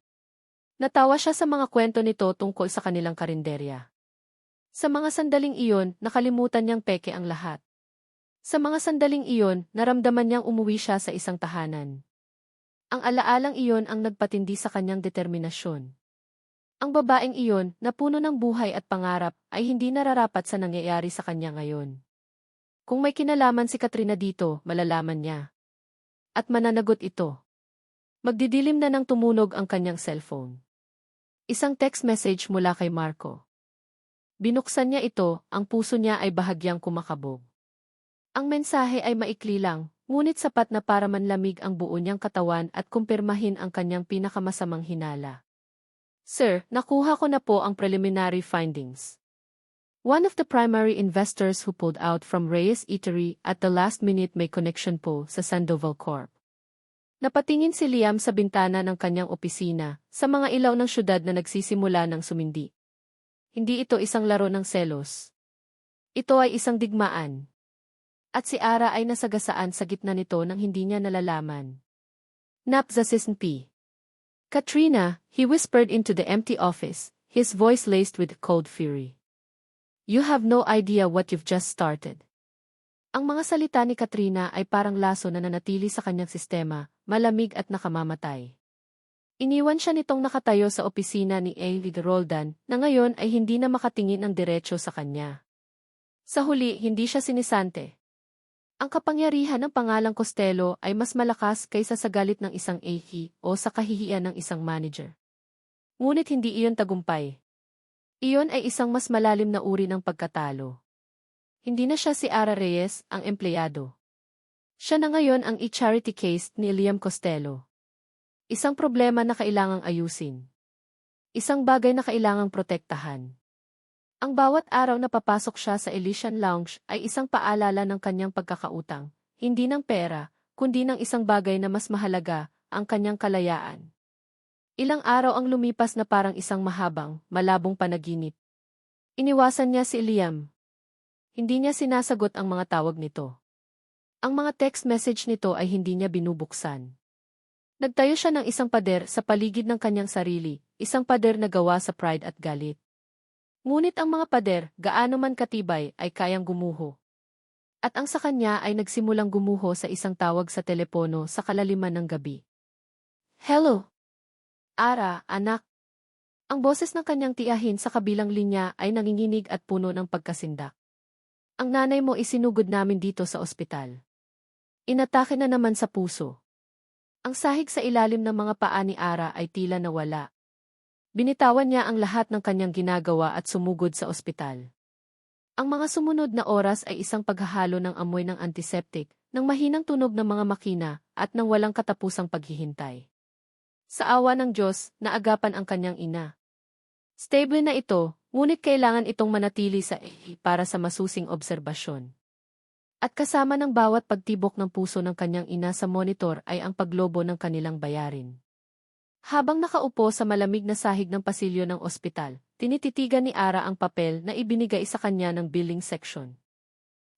Natawa siya sa mga kwento nito tungkol sa kanilang karinderya. Sa mga sandaling iyon, nakalimutan niyang peke ang lahat. Sa mga sandaling iyon, naramdaman niyang umuwi siya sa isang tahanan. Ang alaalang iyon ang nagpatindi sa kanyang determinasyon. Ang babaeng iyon, na puno ng buhay at pangarap, ay hindi nararapat sa nangyayari sa kanya ngayon. Kung may kinalaman si Katrina dito, malalaman niya. At mananagot ito. Magdidilim na nang tumunog ang kanyang cellphone. Isang text message mula kay Marco. Binuksan niya ito, ang puso niya ay bahagyang kumakabog. Ang mensahe ay maikli lang, ngunit sapat na para manlamig ang buo niyang katawan at kumpirmahin ang kanyang pinakamasamang hinala. Sir, nakuha ko na po ang preliminary findings. One of the primary investors who pulled out from Reyes Eatery at the last minute may connection po sa Sandoval Corp. Napatingin si Liam sa bintana ng kanyang opisina, sa mga ilaw ng syudad na nagsisimula ng sumindi. Hindi ito isang laro ng selos. Ito ay isang digmaan. At si Ara ay nasagasaan sa gitna nito nang hindi niya nalalaman. Napzasisn P. Katrina, he whispered into the empty office, his voice laced with cold fury. You have no idea what you've just started. Ang mga salita ni Katrina ay parang laso na nanatili sa kanyang sistema, malamig at nakamamatay. Iniwan siya nitong nakatayo sa opisina ni Ailey Roldan na ngayon ay hindi na makatingin ng diretso sa kanya. Sa huli, hindi siya sinisante. Ang kapangyarihan ng pangalang Costello ay mas malakas kaysa sa galit ng isang AE o sa kahihiyan ng isang manager. Ngunit hindi iyon tagumpay. Iyon ay isang mas malalim na uri ng pagkatalo. Hindi na siya si Ara Reyes, ang empleyado. Siya na ngayon ang e-charity case ni Liam Costello. Isang problema na kailangang ayusin. Isang bagay na kailangang protektahan. Ang bawat araw na papasok siya sa Elysian Lounge ay isang paalala ng kanyang pagkakautang, hindi ng pera, kundi ng isang bagay na mas mahalaga, ang kanyang kalayaan. Ilang araw ang lumipas na parang isang mahabang, malabong panaginip. Iniwasan niya si Liam. Hindi niya sinasagot ang mga tawag nito. Ang mga text message nito ay hindi niya binubuksan. Nagtayo siya ng isang pader sa paligid ng kanyang sarili, isang pader na gawa sa pride at galit. Ngunit ang mga pader, gaano man katibay, ay kayang gumuho. At ang sa kanya ay nagsimulang gumuho sa isang tawag sa telepono sa kalaliman ng gabi. Hello? Ara, anak. Ang boses ng kanyang tiyahin sa kabilang linya ay nanginginig at puno ng pagkasindak. Ang nanay mo isinugod namin dito sa ospital. Inatake na naman sa puso. Ang sahig sa ilalim ng mga paa ni Ara ay tila nawala. Binitawan niya ang lahat ng kanyang ginagawa at sumugod sa ospital. Ang mga sumunod na oras ay isang paghahalo ng amoy ng antiseptic, ng mahinang tunog ng mga makina, at ng walang katapusang paghihintay. Sa awa ng Diyos, naagapan ang kanyang ina. Stable na ito, ngunit kailangan itong manatili sa para sa masusing obserbasyon. At kasama ng bawat pagtibok ng puso ng kanyang ina sa monitor ay ang paglobo ng kanilang bayarin. Habang nakaupo sa malamig na sahig ng pasilyo ng ospital, tinititigan ni Ara ang papel na ibinigay sa kanya ng billing section.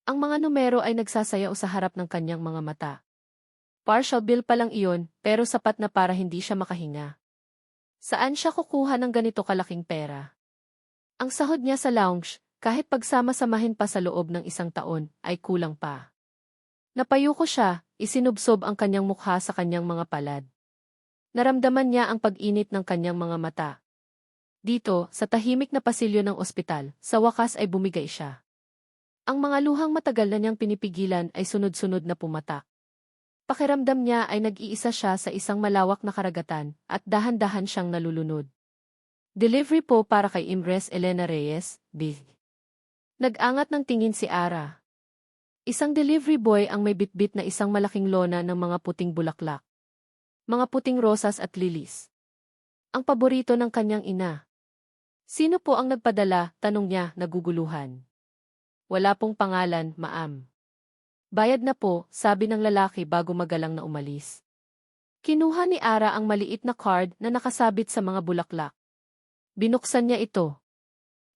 Ang mga numero ay nagsasayaw sa harap ng kanyang mga mata. Partial bill pa lang iyon, pero sapat na para hindi siya makahinga. Saan siya kukuha ng ganito kalaking pera? Ang sahod niya sa lounge, kahit pagsama-samahin pa sa loob ng isang taon, ay kulang pa. Napayuko siya, isinubsob ang kanyang mukha sa kanyang mga palad. Naramdaman niya ang pag-init ng kanyang mga mata. Dito, sa tahimik na pasilyo ng ospital, sa wakas ay bumigay siya. Ang mga luhang matagal na niyang pinipigilan ay sunod-sunod na pumatak. Pakiramdam niya ay nag-iisa siya sa isang malawak na karagatan, at dahan-dahan siyang nalulunod. Delivery po para kay Imres Elena Reyes, B. Nag-angat ng tingin si Ara. Isang delivery boy ang may bitbit na isang malaking lona ng mga puting bulaklak. Mga puting rosas at lilis. Ang paborito ng kanyang ina. Sino po ang nagpadala? Tanong niya, naguguluhan. Wala pong pangalan, ma'am. Bayad na po, sabi ng lalaki bago magalang na umalis. Kinuha ni Ara ang maliit na card na nakasabit sa mga bulaklak. Binuksan niya ito.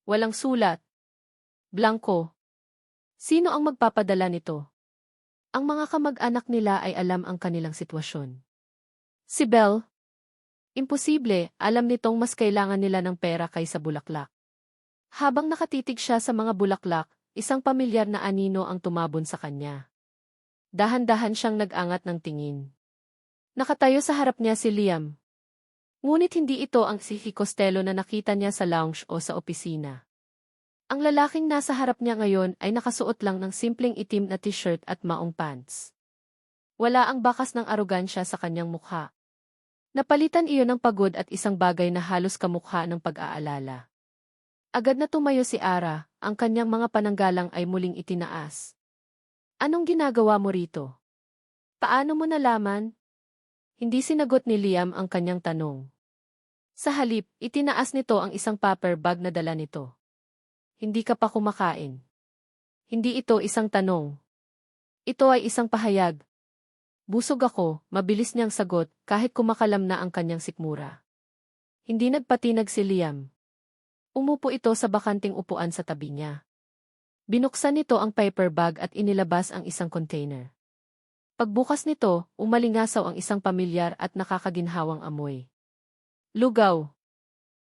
Walang sulat. Blanko. Sino ang magpapadala nito? Ang mga kamag-anak nila ay alam ang kanilang sitwasyon. Si Belle? Imposible, alam nitong mas kailangan nila ng pera kaysa bulaklak. Habang nakatitig siya sa mga bulaklak, isang pamilyar na anino ang tumabon sa kanya. Dahan-dahan siyang nag-angat ng tingin. Nakatayo sa harap niya si Liam. Ngunit hindi ito ang si Costello na nakita niya sa lounge o sa opisina. Ang lalaking nasa harap niya ngayon ay nakasuot lang ng simpleng itim na t-shirt at maong pants. Wala ang bakas ng arogansya sa kanyang mukha. Napalitan iyon ng pagod at isang bagay na halos kamukha ng pag-aalala. Agad na tumayo si Ara, ang kanyang mga pananggalang ay muling itinaas. Anong ginagawa mo rito? Paano mo nalaman? Hindi sinagot ni Liam ang kanyang tanong. Sa halip, itinaas nito ang isang paper bag na dala nito. Hindi ka pa kumakain. Hindi ito isang tanong. Ito ay isang pahayag. Busog ako, mabilis niyang sagot, kahit kumakalam na ang kanyang sikmura. Hindi nagpatinag si Liam. Umupo ito sa bakanting upuan sa tabi niya. Binuksan nito ang paper bag at inilabas ang isang container. Pagbukas nito, umalingasaw ang isang pamilyar at nakakaginhawang amoy. Lugaw.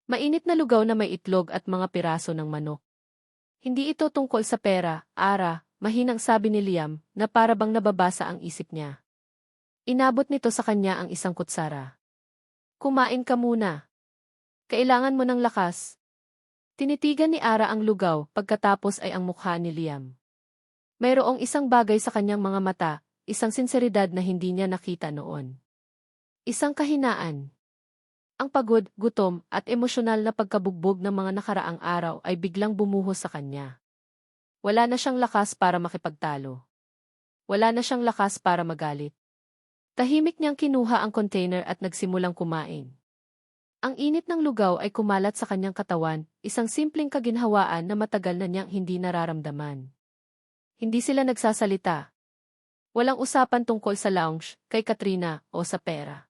Mainit na lugaw na may itlog at mga piraso ng manok. Hindi ito tungkol sa pera, Ara, mahinang sabi ni Liam, na para bang nababasa ang isip niya. Inabot nito sa kanya ang isang kutsara. Kumain ka muna. Kailangan mo ng lakas. Tinitigan ni Ara ang lugaw, pagkatapos ay ang mukha ni Liam. Mayroong isang bagay sa kanyang mga mata, isang sinseridad na hindi niya nakita noon. Isang kahinaan. Ang pagod, gutom, at emosyonal na pagkabugbog ng mga nakaraang araw ay biglang bumuhos sa kanya. Wala na siyang lakas para makipagtalo. Wala na siyang lakas para magalit. Tahimik niyang kinuha ang container at nagsimulang kumain. Ang init ng lugaw ay kumalat sa kanyang katawan, isang simpleng kaginhawaan na matagal na niyang hindi nararamdaman. Hindi sila nagsasalita. Walang usapan tungkol sa lounge, kay Katrina, o sa pera.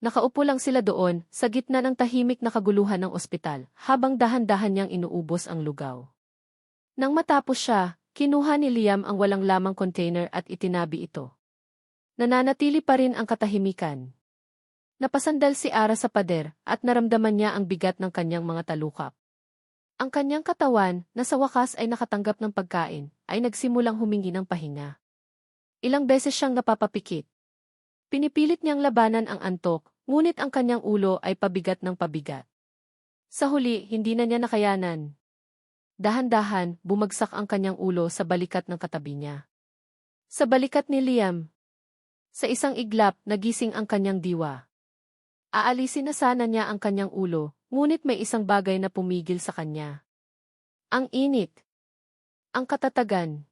Nakaupo lang sila doon, sa gitna ng tahimik na kaguluhan ng ospital, habang dahan-dahan niyang inuubos ang lugaw. Nang matapos siya, kinuha ni Liam ang walang lamang container at itinabi ito. Nananatili pa rin ang katahimikan. Napasandal si Ara sa pader, at naramdaman niya ang bigat ng kanyang mga talukap. Ang kanyang katawan, na sa wakas ay nakatanggap ng pagkain, ay nagsimulang humingi ng pahinga. Ilang beses siyang napapapikit. Pinipilit niyang labanan ang antok, ngunit ang kanyang ulo ay pabigat ng pabigat. Sa huli, hindi na niya nakayanan. Dahan-dahan, bumagsak ang kanyang ulo sa balikat ng katabi niya. Sa balikat ni Liam. Sa isang iglap, nagising ang kanyang diwa. Aalisin na sana niya ang kanyang ulo, ngunit may isang bagay na pumigil sa kanya. Ang init. Ang katatagan.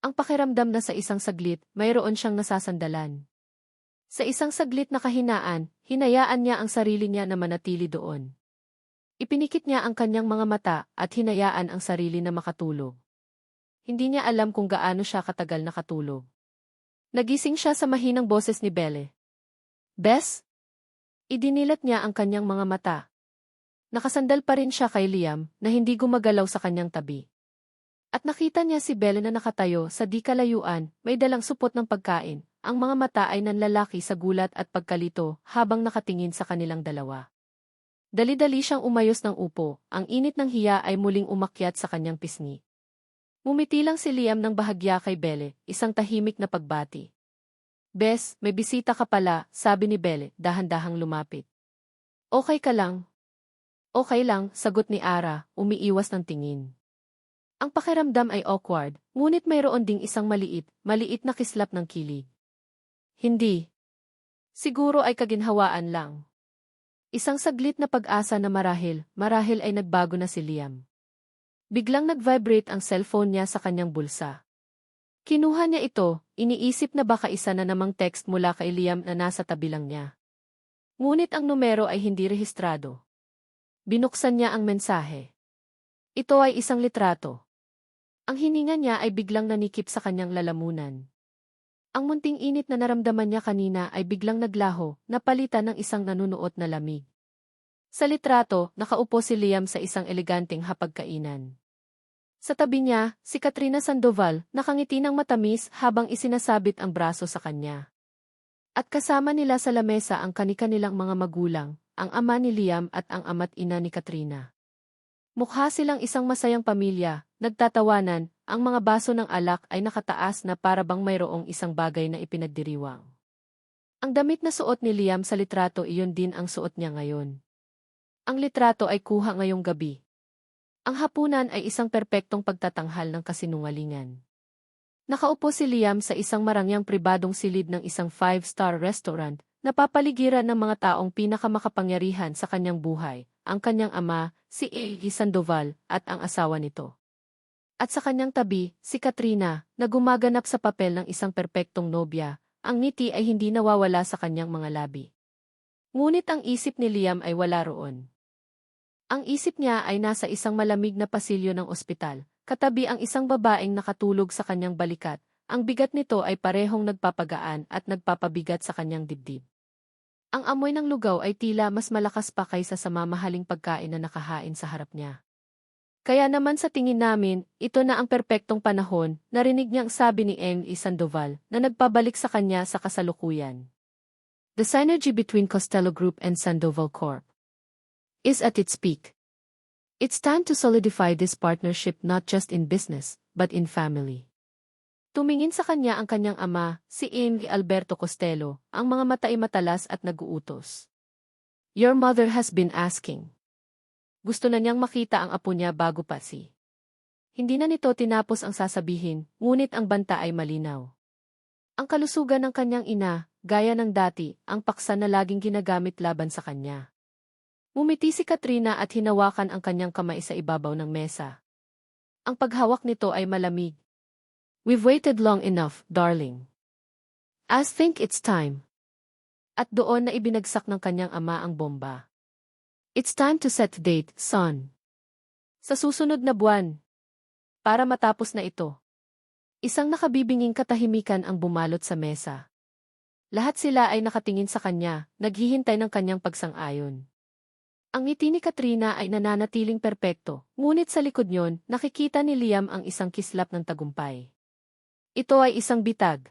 Ang pakiramdam na sa isang saglit, mayroon siyang nasasandalan. Sa isang saglit na kahinaan, hinayaan niya ang sarili niya na manatili doon. Ipinikit niya ang kanyang mga mata at hinayaan ang sarili na makatulog. Hindi niya alam kung gaano siya katagal nakatulog. Nagising siya sa mahinang boses ni Belle. Bess? Idinilat niya ang kanyang mga mata. Nakasandal pa rin siya kay Liam na hindi gumagalaw sa kanyang tabi. At nakita niya si Belle na nakatayo sa di kalayuan, may dalang supot ng pagkain. Ang mga mata ay nanlalaki sa gulat at pagkalito habang nakatingin sa kanilang dalawa. Dali-dali siyang umayos ng upo, ang init ng hiya ay muling umakyat sa kanyang pisngi. Ngumiti lang si Liam ng bahagya kay Belle, isang tahimik na pagbati. Bess, may bisita ka pala, sabi ni Belle, dahan-dahang lumapit. Okay ka lang? Okay lang, sagot ni Ara, umiiwas ng tingin. Ang pakiramdam ay awkward, ngunit mayroon ding isang maliit na kislap ng kilig. Hindi. Siguro ay kaginhawaan lang. Isang saglit na pag-asa na marahil ay nagbago na si Liam. Biglang nag-vibrate ang cellphone niya sa kanyang bulsa. Kinuha niya ito, iniisip na baka isa na namang text mula kay Liam na nasa tabi lang niya. Ngunit ang numero ay hindi rehistrado. Binuksan niya ang mensahe. Ito ay isang litrato. Ang hininga niya ay biglang nanikip sa kanyang lalamunan. Ang munting init na naramdaman niya kanina ay biglang naglaho, napalitan ng isang nanunuot na lamig. Sa litrato, nakaupo si Liam sa isang eleganteng hapagkainan. Sa tabi niya, si Katrina Sandoval, nakangiti ng matamis habang isinasabit ang braso sa kanya. At kasama nila sa lamesa ang kani-kanilang mga magulang, ang ama ni Liam at ang ama't ina ni Katrina. Mukha silang isang masayang pamilya, nagtatawanan, ang mga baso ng alak ay nakataas na para bang mayroong isang bagay na ipinagdiriwang. Ang damit na suot ni Liam sa litrato iyon din ang suot niya ngayon. Ang litrato ay kuha ngayong gabi. Ang hapunan ay isang perpektong pagtatanghal ng kasinungalingan. Nakaupo si Liam sa isang marangyang pribadong silid ng isang 5-star restaurant, napapaligiran ng mga taong pinakamakapangyarihan sa kanyang buhay, ang kanyang ama, si A.E. Sandoval, at ang asawa nito. At sa kanyang tabi, si Katrina, na gumaganap sa papel ng isang perpektong nobya, ang ngiti ay hindi nawawala sa kanyang mga labi. Ngunit ang isip ni Liam ay wala roon. Ang isip niya ay nasa isang malamig na pasilyo ng ospital, katabi ang isang babaeng nakatulog sa kanyang balikat, ang bigat nito ay parehong nagpapagaan at nagpapabigat sa kanyang dibdib. Ang amoy ng lugaw ay tila mas malakas pa kaysa sa mamahaling pagkain na nakahain sa harap niya. Kaya naman sa tingin namin, ito na ang perpektong panahon, narinig niyang sabi ni M.E. Sandoval na nagpabalik sa kanya sa kasalukuyan. The synergy between Costello Group and Sandoval Corp. is at its peak. It's time to solidify this partnership not just in business, but in family. Tumingin sa kanya ang kanyang ama, si M. Alberto Costello, ang mga mata ay matalas at nag-uutos. Your mother has been asking. Gusto na niyang makita ang apo niya bago pa si. Hindi na nito tinapos ang sasabihin, ngunit ang banta ay malinaw. Ang kalusugan ng kanyang ina, gaya ng dati, ang paksa na laging ginagamit laban sa kanya. Umiti si Katrina at hinawakan ang kanyang kamay sa ibabaw ng mesa. Ang paghawak nito ay malamig. We've waited long enough, darling. I think it's time. At doon na ibinagsak ng kanyang ama ang bomba. It's time to set the date, son. Sa susunod na buwan. Para matapos na ito. Isang nakabibinging katahimikan ang bumalot sa mesa. Lahat sila ay nakatingin sa kanya, naghihintay ng kanyang pagsang-ayon. Ang ngiti ni Katrina ay nananatiling perpekto, ngunit sa likod niyon, nakikita ni Liam ang isang kislap ng tagumpay. Ito ay isang bitag.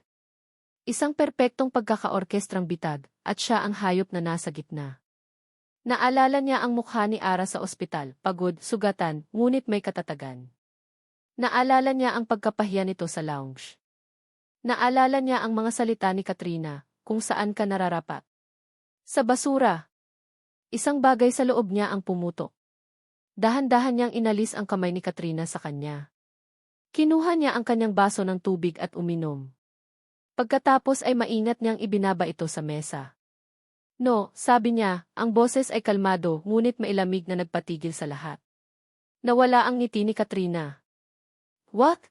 Isang perpektong pagkakaorkestrang bitag, at siya ang hayop na nasa gitna. Naalala niya ang mukha ni Ara sa ospital, pagod, sugatan, ngunit may katatagan. Naalala niya ang pagkapahiya nito sa lounge. Naalala niya ang mga salita ni Katrina, kung saan ka nararapat. Sa basura. Isang bagay sa loob niya ang pumutok. Dahan-dahan niyang inalis ang kamay ni Katrina sa kanya. Kinuha niya ang kanyang baso ng tubig at uminom. Pagkatapos ay maingat niyang ibinaba ito sa mesa. No, sabi niya, ang boses ay kalmado ngunit mailamig na nagpatigil sa lahat. Nawala ang ngiti ni Katrina. What?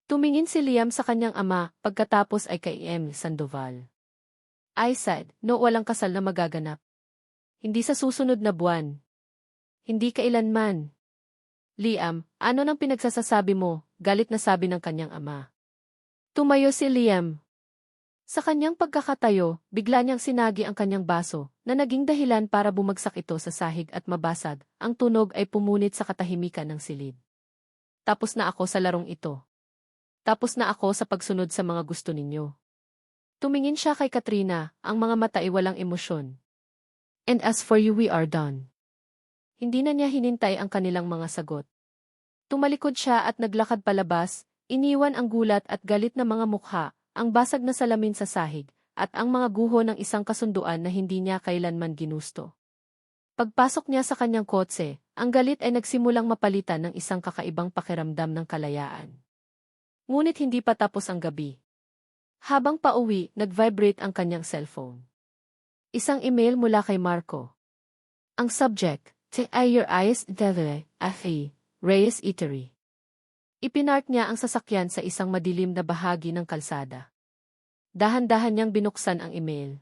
Tumingin si Liam sa kanyang ama pagkatapos ay kay M. Sandoval. I said, no, walang kasal na magaganap. Hindi sa susunod na buwan. Hindi kailanman. Liam, ano nang pinagsasasabi mo? Galit na sabi ng kanyang ama. Tumayo si Liam. Sa kanyang pagkakatayo, bigla niyang sinagi ang kanyang baso, na naging dahilan para bumagsak ito sa sahig at mabasag. Ang tunog ay pumunit sa katahimikan ng silid. Tapos na ako sa larong ito. Tapos na ako sa pagsunod sa mga gusto ninyo. Tumingin siya kay Katrina, ang mga mata ay walang emosyon. And as for you, we are done. Hindi na niya hinintay ang kanilang mga sagot. Tumalikod siya at naglakad palabas, iniwan ang gulat at galit na mga mukha, ang basag na salamin sa sahig, at ang mga guho ng isang kasunduan na hindi niya kailanman ginusto. Pagpasok niya sa kanyang kotse, ang galit ay nagsimulang mapalitan ng isang kakaibang pakiramdam ng kalayaan. Ngunit hindi pa tapos ang gabi. Habang pauwi, nag-vibrate ang kanyang cellphone. Isang email mula kay Marco. Ang subject, Your Eyes Delivery, F.E. Reyes Eatery. Ipinark niya ang sasakyan sa isang madilim na bahagi ng kalsada. Dahan-dahan niyang binuksan ang email.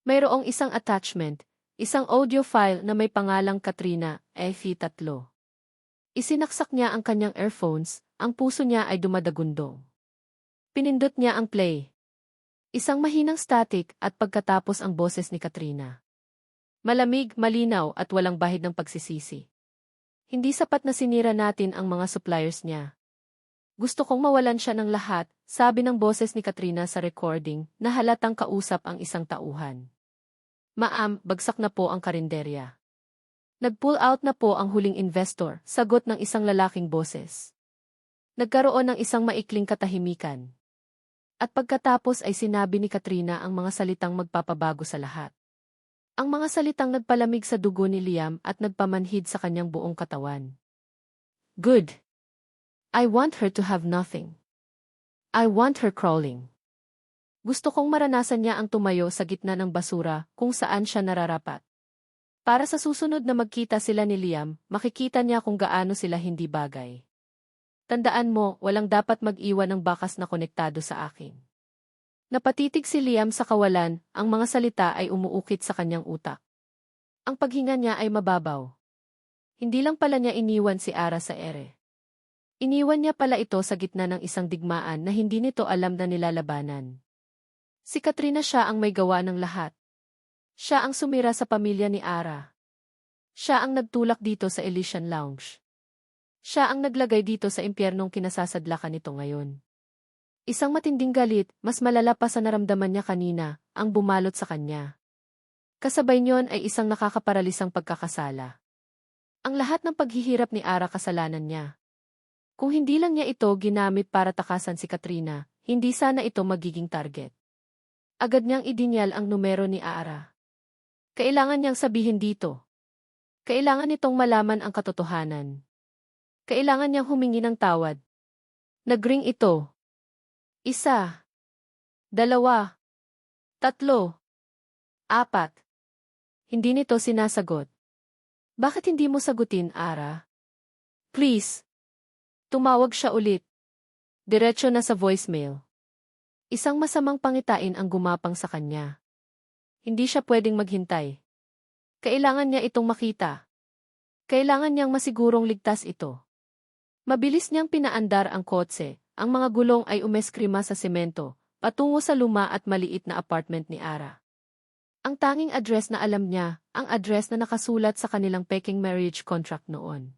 Mayroong isang attachment, isang audio file na may pangalang Katrina, F.E. 3. Isinaksak niya ang kanyang earphones, ang puso niya ay dumadagundong. Pinindot niya ang play. Isang mahinang static at pagkatapos ang boses ni Katrina. Malamig, malinaw at walang bahid ng pagsisisi. Hindi sapat na sinira natin ang mga suppliers niya. Gusto kong mawalan siya ng lahat, sabi ng boses ni Katrina sa recording na halatang kausap ang isang tauhan. Ma'am, bagsak na po ang karinderya. Nag-pull out na po ang huling investor, sagot ng isang lalaking boses. Nagkaroon ng isang maikling katahimikan. At pagkatapos ay sinabi ni Katrina ang mga salitang magpapabago sa lahat. Ang mga salitang nagpalamig sa dugo ni Liam at nagpamanhid sa kanyang buong katawan. Good. I want her to have nothing. I want her crawling. Gusto kong maranasan niya ang tumayo sa gitna ng basura kung saan siya nararapat. Para sa susunod na magkita sila ni Liam, makikita niya kung gaano sila hindi bagay. Tandaan mo, walang dapat mag-iwan ng bakas na konektado sa akin. Napatitig si Liam sa kawalan, ang mga salita ay umuukit sa kanyang utak. Ang paghinga niya ay mababaw. Hindi lang pala niya iniwan si Ara sa ere. Iniwan niya pala ito sa gitna ng isang digmaan na hindi nito alam na nilalabanan. Si Katrina siya ang may gawa ng lahat. Siya ang sumira sa pamilya ni Ara. Siya ang nagtulak dito sa Elysian Lounge. Siya ang naglagay dito sa impyernong kinasasadlakan nito ngayon. Isang matinding galit, mas malala pa sa naramdaman niya kanina, ang bumalot sa kanya. Kasabay niyon ay isang nakakaparalisang pagkakasala. Ang lahat ng paghihirap ni Ara kasalanan niya. Kung hindi lang niya ito ginamit para takasan si Katrina, hindi sana ito magiging target. Agad niyang idinyal ang numero ni Ara. Kailangan niyang sabihin dito. Kailangan nitong malaman ang katotohanan. Kailangan niyang humingi ng tawad. Nagring ito. 1, 2, 3, 4. Hindi nito sinasagot. Bakit hindi mo sagutin, Ara? Please. Tumawag siya ulit. Diretso na sa voicemail. Isang masamang pangitain ang gumapang sa kanya. Hindi siya pwedeng maghintay. Kailangan niya itong makita. Kailangan niyang masigurong ligtas ito. Mabilis niyang pinaandar ang kotse, ang mga gulong ay umeskrima sa semento, patungo sa luma at maliit na apartment ni Ara. Ang tanging address na alam niya, ang address na nakasulat sa kanilang peking marriage contract noon.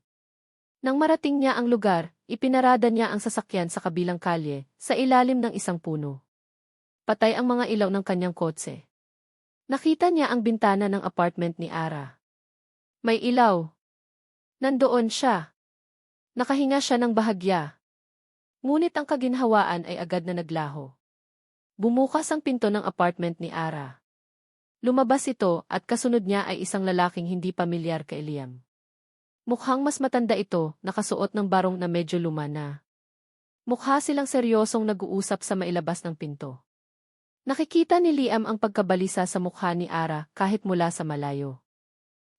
Nang marating niya ang lugar, ipinarada niya ang sasakyan sa kabilang kalye, sa ilalim ng isang puno. Patay ang mga ilaw ng kanyang kotse. Nakita niya ang bintana ng apartment ni Ara. May ilaw. Nandoon siya. Nakahinga siya ng bahagya. Ngunit ang kaginhawaan ay agad na naglaho. Bumukas ang pinto ng apartment ni Ara. Lumabas ito at kasunod niya ay isang lalaking hindi pamilyar kay Liam. Mukhang mas matanda ito, nakasuot ng barong na medyo luma na. Mukha silang seryosong nag-uusap sa mailabas ng pinto. Nakikita ni Liam ang pagkabalisa sa mukha ni Ara kahit mula sa malayo.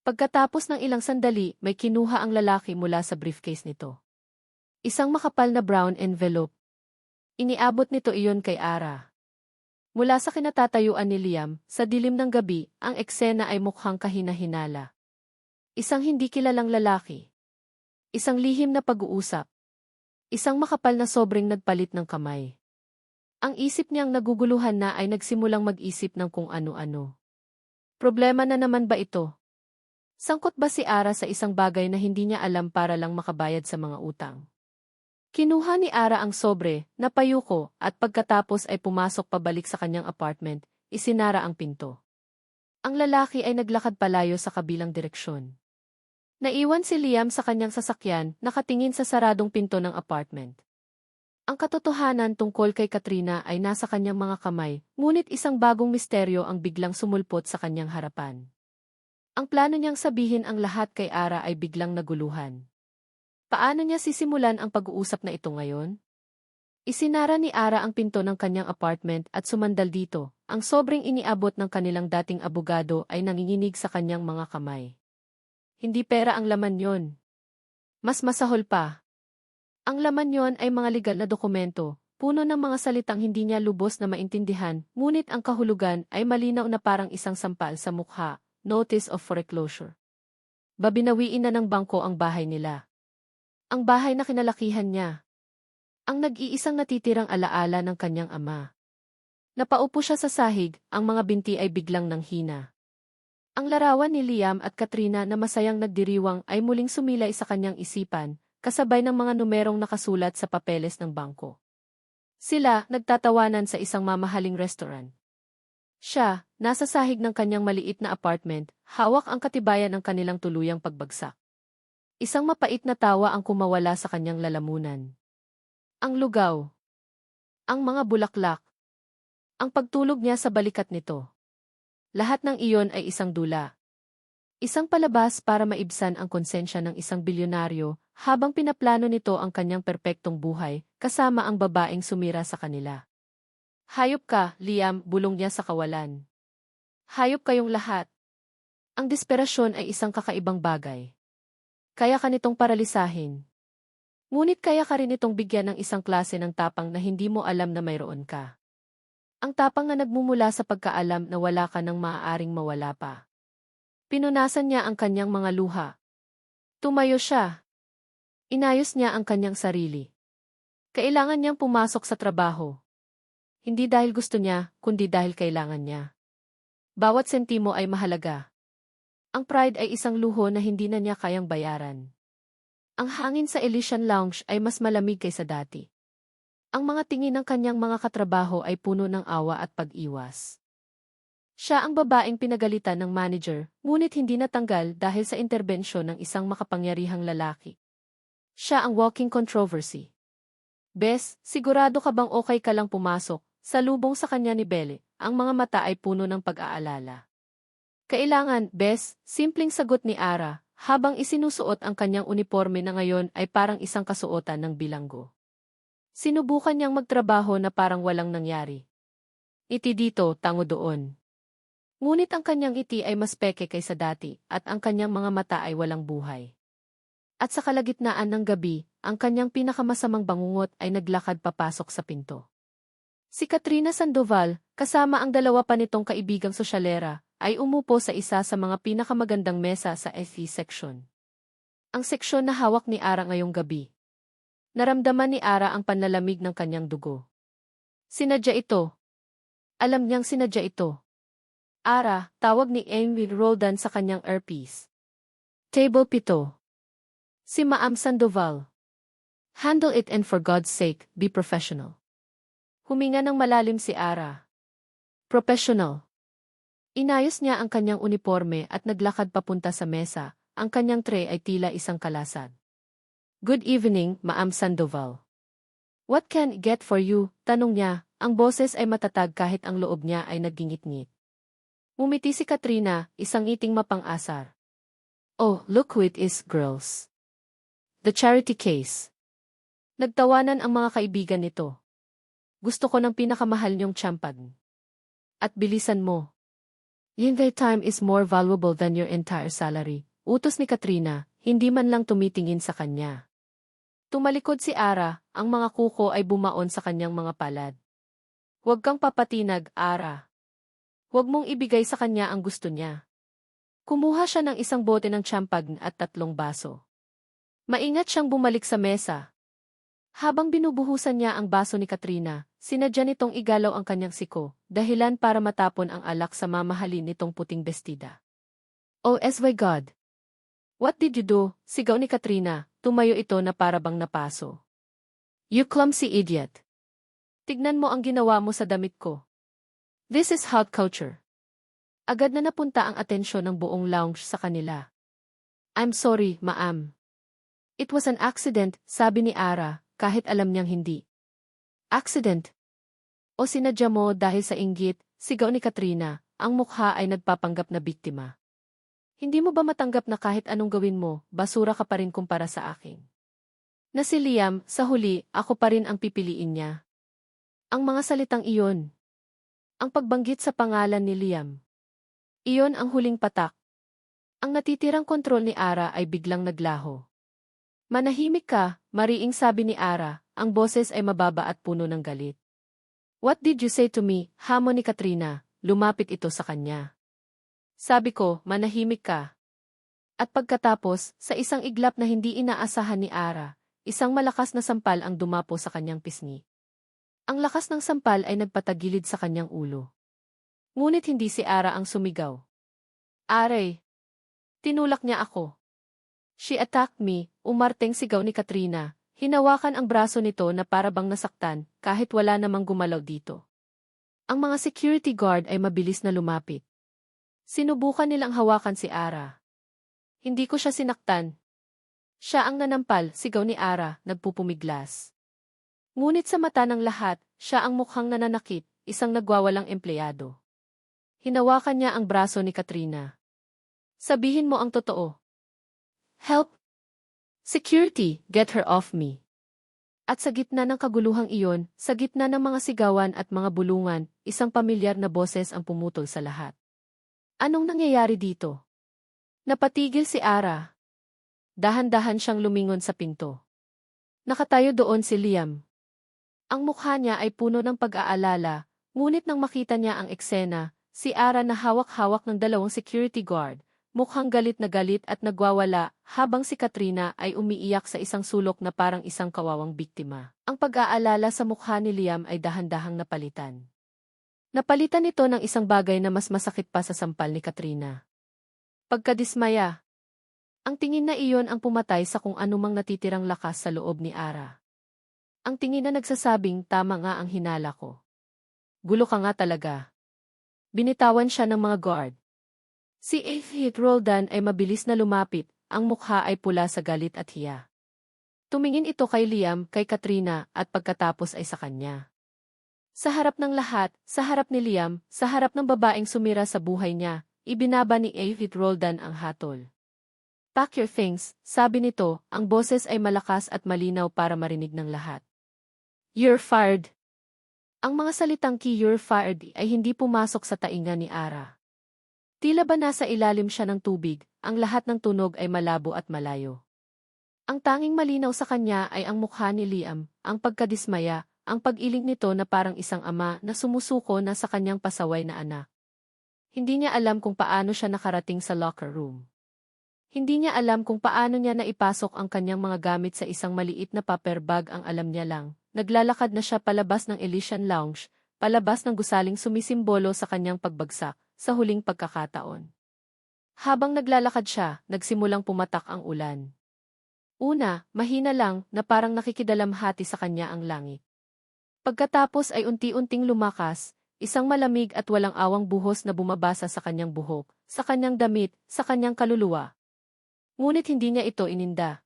Pagkatapos ng ilang sandali, may kinuha ang lalaki mula sa briefcase nito. Isang makapal na brown envelope. Iniabot nito iyon kay Ara. Mula sa kinatatayuan ni Liam, sa dilim ng gabi, ang eksena ay mukhang kahina-hinala. Isang hindi kilalang lalaki. Isang lihim na pag-uusap. Isang makapal na sobrang nagpalit ng kamay. Ang isip niyang naguguluhan na ay nagsimulang mag-isip ng kung ano-ano. Problema na naman ba ito? Sangkot ba si Ara sa isang bagay na hindi niya alam para lang makabayad sa mga utang? Kinuha ni Ara ang sobre, napayuko, at pagkatapos ay pumasok pabalik sa kanyang apartment, isinara ang pinto. Ang lalaki ay naglakad palayo sa kabilang direksyon. Naiwan si Liam sa kanyang sasakyan, nakatingin sa saradong pinto ng apartment. Ang katotohanan tungkol kay Katrina ay nasa kanyang mga kamay, ngunit isang bagong misteryo ang biglang sumulpot sa kanyang harapan. Ang plano niyang sabihin ang lahat kay Ara ay biglang naguluhan. Paano niya sisimulan ang pag-uusap na ito ngayon? Isinara ni Ara ang pinto ng kanyang apartment at sumandal dito. Ang sobrang iniabot ng kanilang dating abogado ay nanginginig sa kanyang mga kamay. Hindi pera ang laman yon. Mas masahol pa. Ang laman yon ay mga legal na dokumento, puno ng mga salitang hindi niya lubos na maintindihan, ngunit ang kahulugan ay malinaw na parang isang sampal sa mukha. Notice of foreclosure. Babinawiin na ng bangko ang bahay nila. Ang bahay na kinalakihan niya. Ang nag-iisang natitirang alaala ng kanyang ama. Napaupo siya sa sahig, ang mga binti ay biglang nanghina. Ang larawan ni Liam at Katrina na masayang nagdiriwang ay muling sumilay sa kanyang isipan, kasabay ng mga numerong nakasulat sa papeles ng bangko. Sila, nagtatawanan sa isang mamahaling restaurant. Siya, nasa sahig ng kanyang maliit na apartment, hawak ang katibayan ng kanilang tuluyang pagbagsak. Isang mapait na tawa ang kumawala sa kanyang lalamunan. Ang lugaw. Ang mga bulaklak. Ang pagtulog niya sa balikat nito. Lahat ng iyon ay isang dula. Isang palabas para maibsan ang konsensya ng isang bilyonaryo habang pinaplano nito ang kanyang perpektong buhay kasama ang babaeng sumira sa kanila. Hayop ka, Liam, bulong niya sa kawalan. Hayop kayong lahat. Ang desperasyon ay isang kakaibang bagay. Kaya ka nitong paralisahin. Ngunit kaya ka rin itong bigyan ng isang klase ng tapang na hindi mo alam na mayroon ka. Ang tapang na nagmumula sa pagkaalam na wala ka nang maaaring mawala pa. Pinunasan niya ang kanyang mga luha. Tumayo siya. Inayos niya ang kanyang sarili. Kailangan niyang pumasok sa trabaho. Hindi dahil gusto niya, kundi dahil kailangan niya. Bawat sentimo ay mahalaga. Ang pride ay isang luho na hindi na niya kayang bayaran. Ang hangin sa Elysian Lounge ay mas malamig kaysa dati. Ang mga tingin ng kanyang mga katrabaho ay puno ng awa at pag-iwas. Siya ang babaeng pinagalitan ng manager, ngunit hindi natanggal dahil sa interbensyon ng isang makapangyarihang lalaki. Siya ang walking controversy. Bes, sigurado ka bang okay ka lang pumasok? Salubong sa kanya ni Belle, ang mga mata ay puno ng pag-aalala. Kailangan, Bes, simpleng sagot ni Ara, habang isinusuot ang kanyang uniforme na ngayon ay parang isang kasuotan ng bilanggo. Sinubukan niyang magtrabaho na parang walang nangyari. Iti dito, tango doon. Ngunit ang kanyang iti ay mas peke kaysa dati, at ang kanyang mga mata ay walang buhay. At sa kalagitnaan ng gabi, ang kanyang pinakamasamang bangungot ay naglakad papasok sa pinto. Si Katrina Sandoval, kasama ang dalawa pa nitong kaibigang sosyalera, ay umupo sa isa sa mga pinakamagandang mesa sa FE section. Ang seksyon na hawak ni Ara ngayong gabi. Naramdaman ni Ara ang panlalamig ng kanyang dugo. Sinadya ito. Alam niyang sinadya ito. Ara, tawag ni Amy Roldan sa kanyang earpiece. Table 7. Si Ma'am Sandoval. Handle it and for God's sake, be professional. Huminga ng malalim si Ara. Professional. Inayos niya ang kanyang uniforme at naglakad papunta sa mesa, ang kanyang tray ay tila isang kalasag. Good evening, Ma'am Sandoval. What can I get for you? Tanong niya, ang boses ay matatag kahit ang loob niya ay nagingit-ngit. Umiti si Katrina, isang ngiting mapang-asar. Oh, look who it is, girls. The charity case. Nagtawanan ang mga kaibigan nito. Gusto ko ng pinakamahal niyong champagne. At bilisan mo. Your time is more valuable than your entire salary. Utos ni Katrina, hindi man lang tumitingin sa kanya. Tumalikod si Ara, ang mga kuko ay bumaon sa kanyang mga palad. Huwag kang papatinag, Ara. Huwag mong ibigay sa kanya ang gusto niya. Kumuha siya ng isang bote ng champagne at 3 baso. Maingat siyang bumalik sa mesa. Habang binubuhusan niya ang baso ni Katrina, sinadya nitong igalaw ang kanyang siko, dahilan para matapon ang alak sa mamahalin nitong puting bestida. Oh my God! What did you do? Sigaw ni Katrina, tumayo ito na parabang napaso. You clumsy idiot! Tignan mo ang ginawa mo sa damit ko. This is hot culture. Agad na napunta ang atensyon ng buong lounge sa kanila. I'm sorry, Ma'am. It was an accident, sabi ni Ara, kahit alam niyang hindi. Accident? O sinadya mo dahil sa inggit, sigaw ni Katrina, ang mukha ay nagpapanggap na biktima. Hindi mo ba matanggap na kahit anong gawin mo, basura ka pa rin kumpara sa akin? Na si Liam, sa huli, ako pa rin ang pipiliin niya. Ang mga salitang iyon. Ang pagbanggit sa pangalan ni Liam. Iyon ang huling patak. Ang natitirang kontrol ni Ara ay biglang naglaho. Manahimik ka, mariing sabi ni Ara, ang boses ay mababa at puno ng galit. What did you say to me? Hamon ni Katrina, lumapit ito sa kanya. Sabi ko, manahimik ka. At pagkatapos, sa isang iglap na hindi inaasahan ni Ara, isang malakas na sampal ang dumapo sa kanyang pisngi. Ang lakas ng sampal ay nagpatagilid sa kanyang ulo. Ngunit hindi si Ara ang sumigaw. Aray! Tinulak niya ako. She attacked me, umarteng sigaw ni Katrina. Hinawakan ang braso nito na para bang nasaktan, kahit wala namang gumalaw dito. Ang mga security guard ay mabilis na lumapit. Sinubukan nilang hawakan si Ara. Hindi ko siya sinaktan. Siya ang nanampal, sigaw ni Ara, nagpupumiglas. Ngunit sa mata ng lahat, siya ang mukhang nananakit, isang nagwawalang empleyado. Hinawakan niya ang braso ni Katrina. Sabihin mo ang totoo. Help! Security, get her off me. At sa gitna ng kaguluhang iyon, sa gitna ng mga sigawan at mga bulungan, isang pamilyar na boses ang pumutol sa lahat. Anong nangyayari dito? Napatigil si Ara. Dahan-dahan siyang lumingon sa pinto. Nakatayo doon si Liam. Ang mukha niya ay puno ng pag-aalala, ngunit nang makita niya ang eksena, si Ara na hawak-hawak ng dalawang security guard, mukhang galit na galit at nagwawala, habang si Katrina ay umiiyak sa isang sulok na parang isang kawawang biktima. Ang pag-aalala sa mukha ni Liam ay dahan-dahang napalitan. Napalitan ito ng isang bagay na mas masakit pa sa sampal ni Katrina. Pagkadismaya. Ang tingin na iyon ang pumatay sa kung anumang natitirang lakas sa loob ni Ara. Ang tingin na nagsasabing tama nga ang hinala ko. Gulo ka nga talaga. Binitawan siya ng mga guard. Si Athletes Roldan ay mabilis na lumapit, ang mukha ay pula sa galit at hiya. Tumingin ito kay Liam, kay Katrina, at pagkatapos ay sa kanya. Sa harap ng lahat, sa harap ni Liam, sa harap ng babaeng sumira sa buhay niya, ibinaba ni Athletes Roldan ang hatol. Pack your things, sabi nito, ang boses ay malakas at malinaw para marinig ng lahat. You're fired. Ang mga salitang "you're fired" ay hindi pumasok sa tainga ni Ara. Tila ba nasa ilalim siya ng tubig, ang lahat ng tunog ay malabo at malayo. Ang tanging malinaw sa kanya ay ang mukha ni Liam, ang pagkadismaya, ang pag-iling nito na parang isang ama na sumusuko na sa kanyang pasaway na anak. Hindi niya alam kung paano siya nakarating sa locker room. Hindi niya alam kung paano niya naipasok ang kanyang mga gamit sa isang maliit na paper bag. Ang alam niya lang, naglalakad na siya palabas ng Elysian Lounge, palabas ng gusaling sumisimbolo sa kanyang pagbagsak, sa huling pagkakataon. Habang naglalakad siya, nagsimulang pumatak ang ulan. Una, mahina lang na parang nakikidalamhati sa kanya ang langit. Pagkatapos ay unti-unting lumakas, isang malamig at walang awang buhos na bumabasa sa kanyang buhok, sa kanyang damit, sa kanyang kaluluwa. Ngunit hindi niya ito ininda.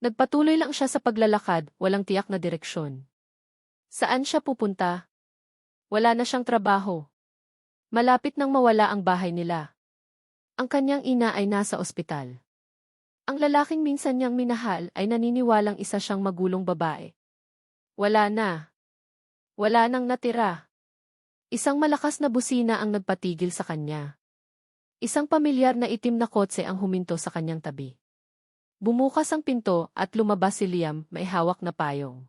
Nagpatuloy lang siya sa paglalakad, walang tiyak na direksyon. Saan siya pupunta? Wala na siyang trabaho. Malapit nang mawala ang bahay nila. Ang kanyang ina ay nasa ospital. Ang lalaking minsan niyang minahal ay naniniwalang isa siyang magulong babae. Wala na. Wala nang natira. Isang malakas na busina ang nagpatigil sa kanya. Isang pamilyar na itim na kotse ang huminto sa kanyang tabi. Bumukas ang pinto at lumabas si Liam, may hawak na payong.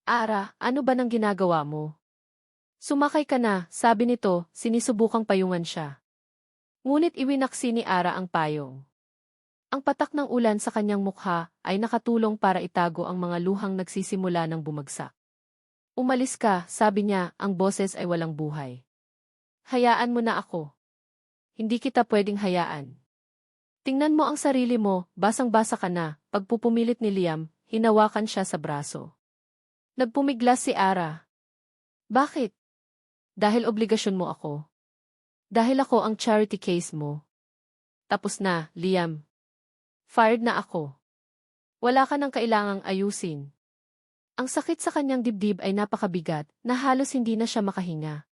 Ara, ano ba nang ginagawa mo? Sumakay ka na, sabi nito, sinisubukang payungan siya. Ngunit iwinaksi ni Ara ang payong. Ang patak ng ulan sa kanyang mukha ay nakatulong para itago ang mga luhang nagsisimula ng bumagsak. Umalis ka, sabi niya, ang boses ay walang buhay. Hayaan mo na ako. Hindi kita pwedeng hayaan. Tingnan mo ang sarili mo, basang-basa ka na. Pagpupumilit ni Liam, hinawakan siya sa braso. Nagpumiglas si Ara. Bakit? Dahil obligasyon mo ako. Dahil ako ang charity case mo. Tapos na, Liam. Fired na ako. Wala ka nang kailangang ayusin. Ang sakit sa kanyang dibdib ay napakabigat na halos hindi na siya makahinga.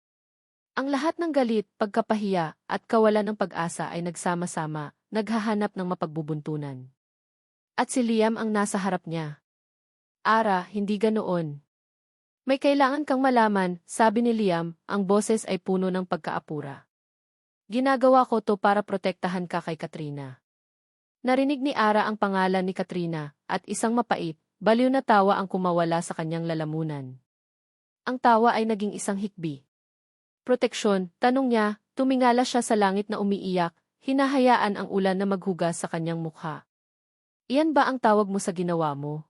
Ang lahat ng galit, pagkapahiya, at kawalan ng pag-asa ay nagsama-sama, naghahanap ng mapagbubuntunan. At si Liam ang nasa harap niya. Ara, hindi ganoon. May kailangan kang malaman, sabi ni Liam, ang boses ay puno ng pagkaapura. Ginagawa ko to para protektahan ka kay Katrina. Narinig ni Ara ang pangalan ni Katrina, at isang mapait, baliw na tawa ang kumawala sa kanyang lalamunan. Ang tawa ay naging isang hikbi. Proteksyon, tanong niya, tumingala siya sa langit na umiiyak, hinahayaan ang ulan na maghugas sa kanyang mukha. Iyan ba ang tawag mo sa ginawa mo?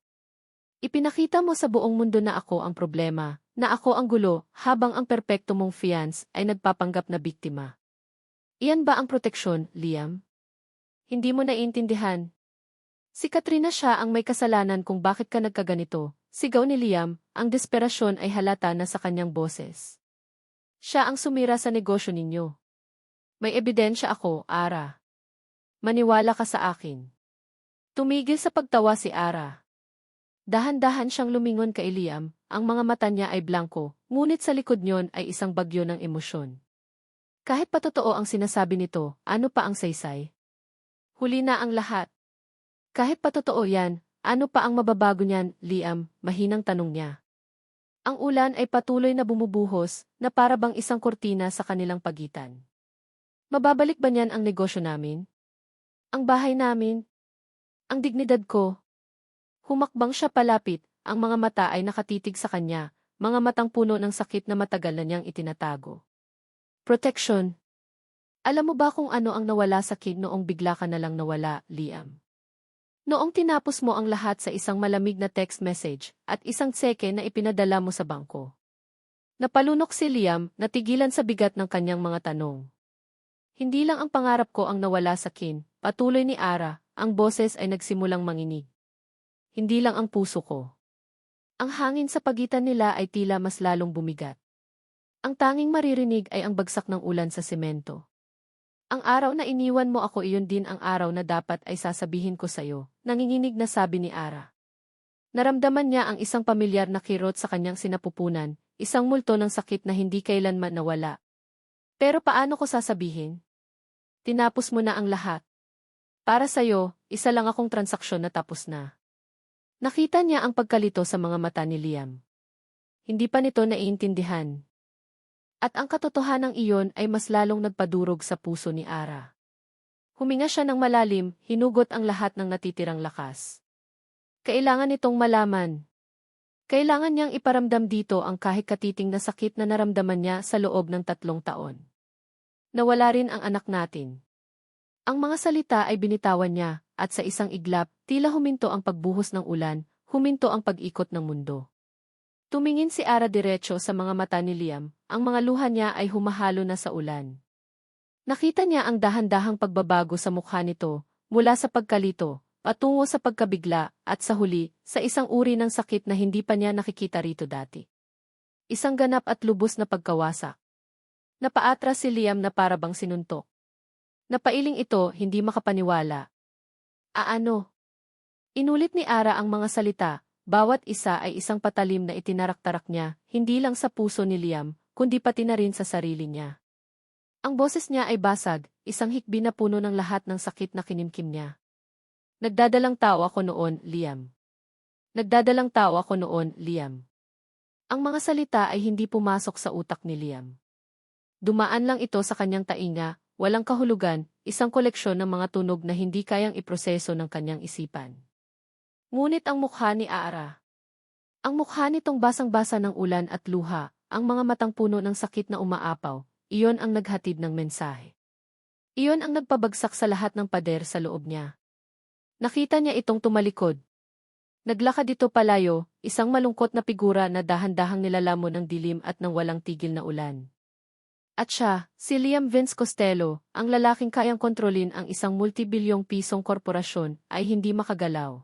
Ipinakita mo sa buong mundo na ako ang problema, na ako ang gulo, habang ang perpekto mong fiance ay nagpapanggap na biktima. Iyan ba ang proteksyon, Liam? Hindi mo naiintindihan. Si Katrina siya ang may kasalanan kung bakit ka nagkaganito. Sigaw ni Liam, ang desperasyon ay halata na sa kanyang boses. Siya ang sumira sa negosyo ninyo. May ebidensya ako, Ara. Maniwala ka sa akin. Tumigil sa pagtawa si Ara. Dahan-dahan siyang lumingon kay Liam, ang mga mata niya ay blanko, ngunit sa likod niyon ay isang bagyo ng emosyon. Kahit patotoo ang sinasabi nito, ano pa ang saysay? Huli na ang lahat. Kahit patotoo yan, ano pa ang mababago niyan, Liam? Mahinang tanong niya. Ang ulan ay patuloy na bumubuhos, na para bang isang kortina sa kanilang pagitan. Mababalik ba niyan ang negosyo namin? Ang bahay namin? Ang dignidad ko? Humakbang siya palapit, ang mga mata ay nakatitig sa kanya, mga matang puno ng sakit na matagal na niyang itinatago. Protection. Alam mo ba kung ano ang nawala sa kid noong bigla ka na lang nawala, Liam? Noong tinapos mo ang lahat sa isang malamig na text message at isang tseke na ipinadala mo sa bangko. Napalunok si Liam, natigilan sa bigat ng kanyang mga tanong. Hindi lang ang pangarap ko ang nawala sa kin, patuloy ni Ara, ang boses ay nagsimulang manginig. Hindi lang ang puso ko. Ang hangin sa pagitan nila ay tila mas lalong bumigat. Ang tanging maririnig ay ang bagsak ng ulan sa semento. Ang araw na iniwan mo ako, iyon din ang araw na dapat ay sasabihin ko sa'yo, nanginginig na sabi ni Ara. Naramdaman niya ang isang pamilyar na kirot sa kanyang sinapupunan, isang multo ng sakit na hindi kailanman nawala. Pero paano ko sasabihin? Tinapos mo na ang lahat. Para sa'yo, isa lang akong transaksyon na tapos na. Nakita niya ang pagkalito sa mga mata ni Liam. Hindi pa nito naiintindihan. At ang katotohanang iyon ay mas lalong nagpadurog sa puso ni Ara. Huminga siya ng malalim, hinugot ang lahat ng natitirang lakas. Kailangan nitong malaman. Kailangan niyang iparamdam dito ang kahit katiting na sakit na naramdaman niya sa loob ng 3 taon. Nawala rin ang anak natin. Ang mga salita ay binitawan niya, at sa isang iglap, tila huminto ang pagbuhos ng ulan, huminto ang pag-ikot ng mundo. Tumingin si Ara diretso sa mga mata ni Liam, ang mga luha niya ay humahalo na sa ulan. Nakita niya ang dahan-dahang pagbabago sa mukha nito, mula sa pagkalito, patungo sa pagkabigla, at sa huli, sa isang uri ng sakit na hindi pa niya nakikita rito dati. Isang ganap at lubos na pagkawasak. Napaatras si Liam na parabang sinuntok. Napailing ito, hindi makapaniwala. Ano? Inulit ni Ara ang mga salita. Bawat isa ay isang patalim na itinarak-tarak niya, hindi lang sa puso ni Liam, kundi pati na rin sa sarili niya. Ang boses niya ay basag, isang hikbi na puno ng lahat ng sakit na kinimkim niya. Nagdadalang tao ako noon, Liam. Nagdadalang tao ako noon, Liam. Ang mga salita ay hindi pumasok sa utak ni Liam. Dumaan lang ito sa kanyang tainga, walang kahulugan, isang koleksyon ng mga tunog na hindi kayang iproseso ng kanyang isipan. Ngunit ang mukha ni Ara. Ang mukha nitong basang-basa ng ulan at luha, ang mga matang puno ng sakit na umaapaw, iyon ang naghatid ng mensahe. Iyon ang nagpabagsak sa lahat ng pader sa loob niya. Nakita niya itong tumalikod. Naglakad ito palayo, isang malungkot na figura na dahan-dahang nilalamon ng dilim at ng walang tigil na ulan. At siya, si Liam Vince Costello, ang lalaking kayang kontrolin ang isang multibilyong pisong korporasyon, ay hindi makagalaw.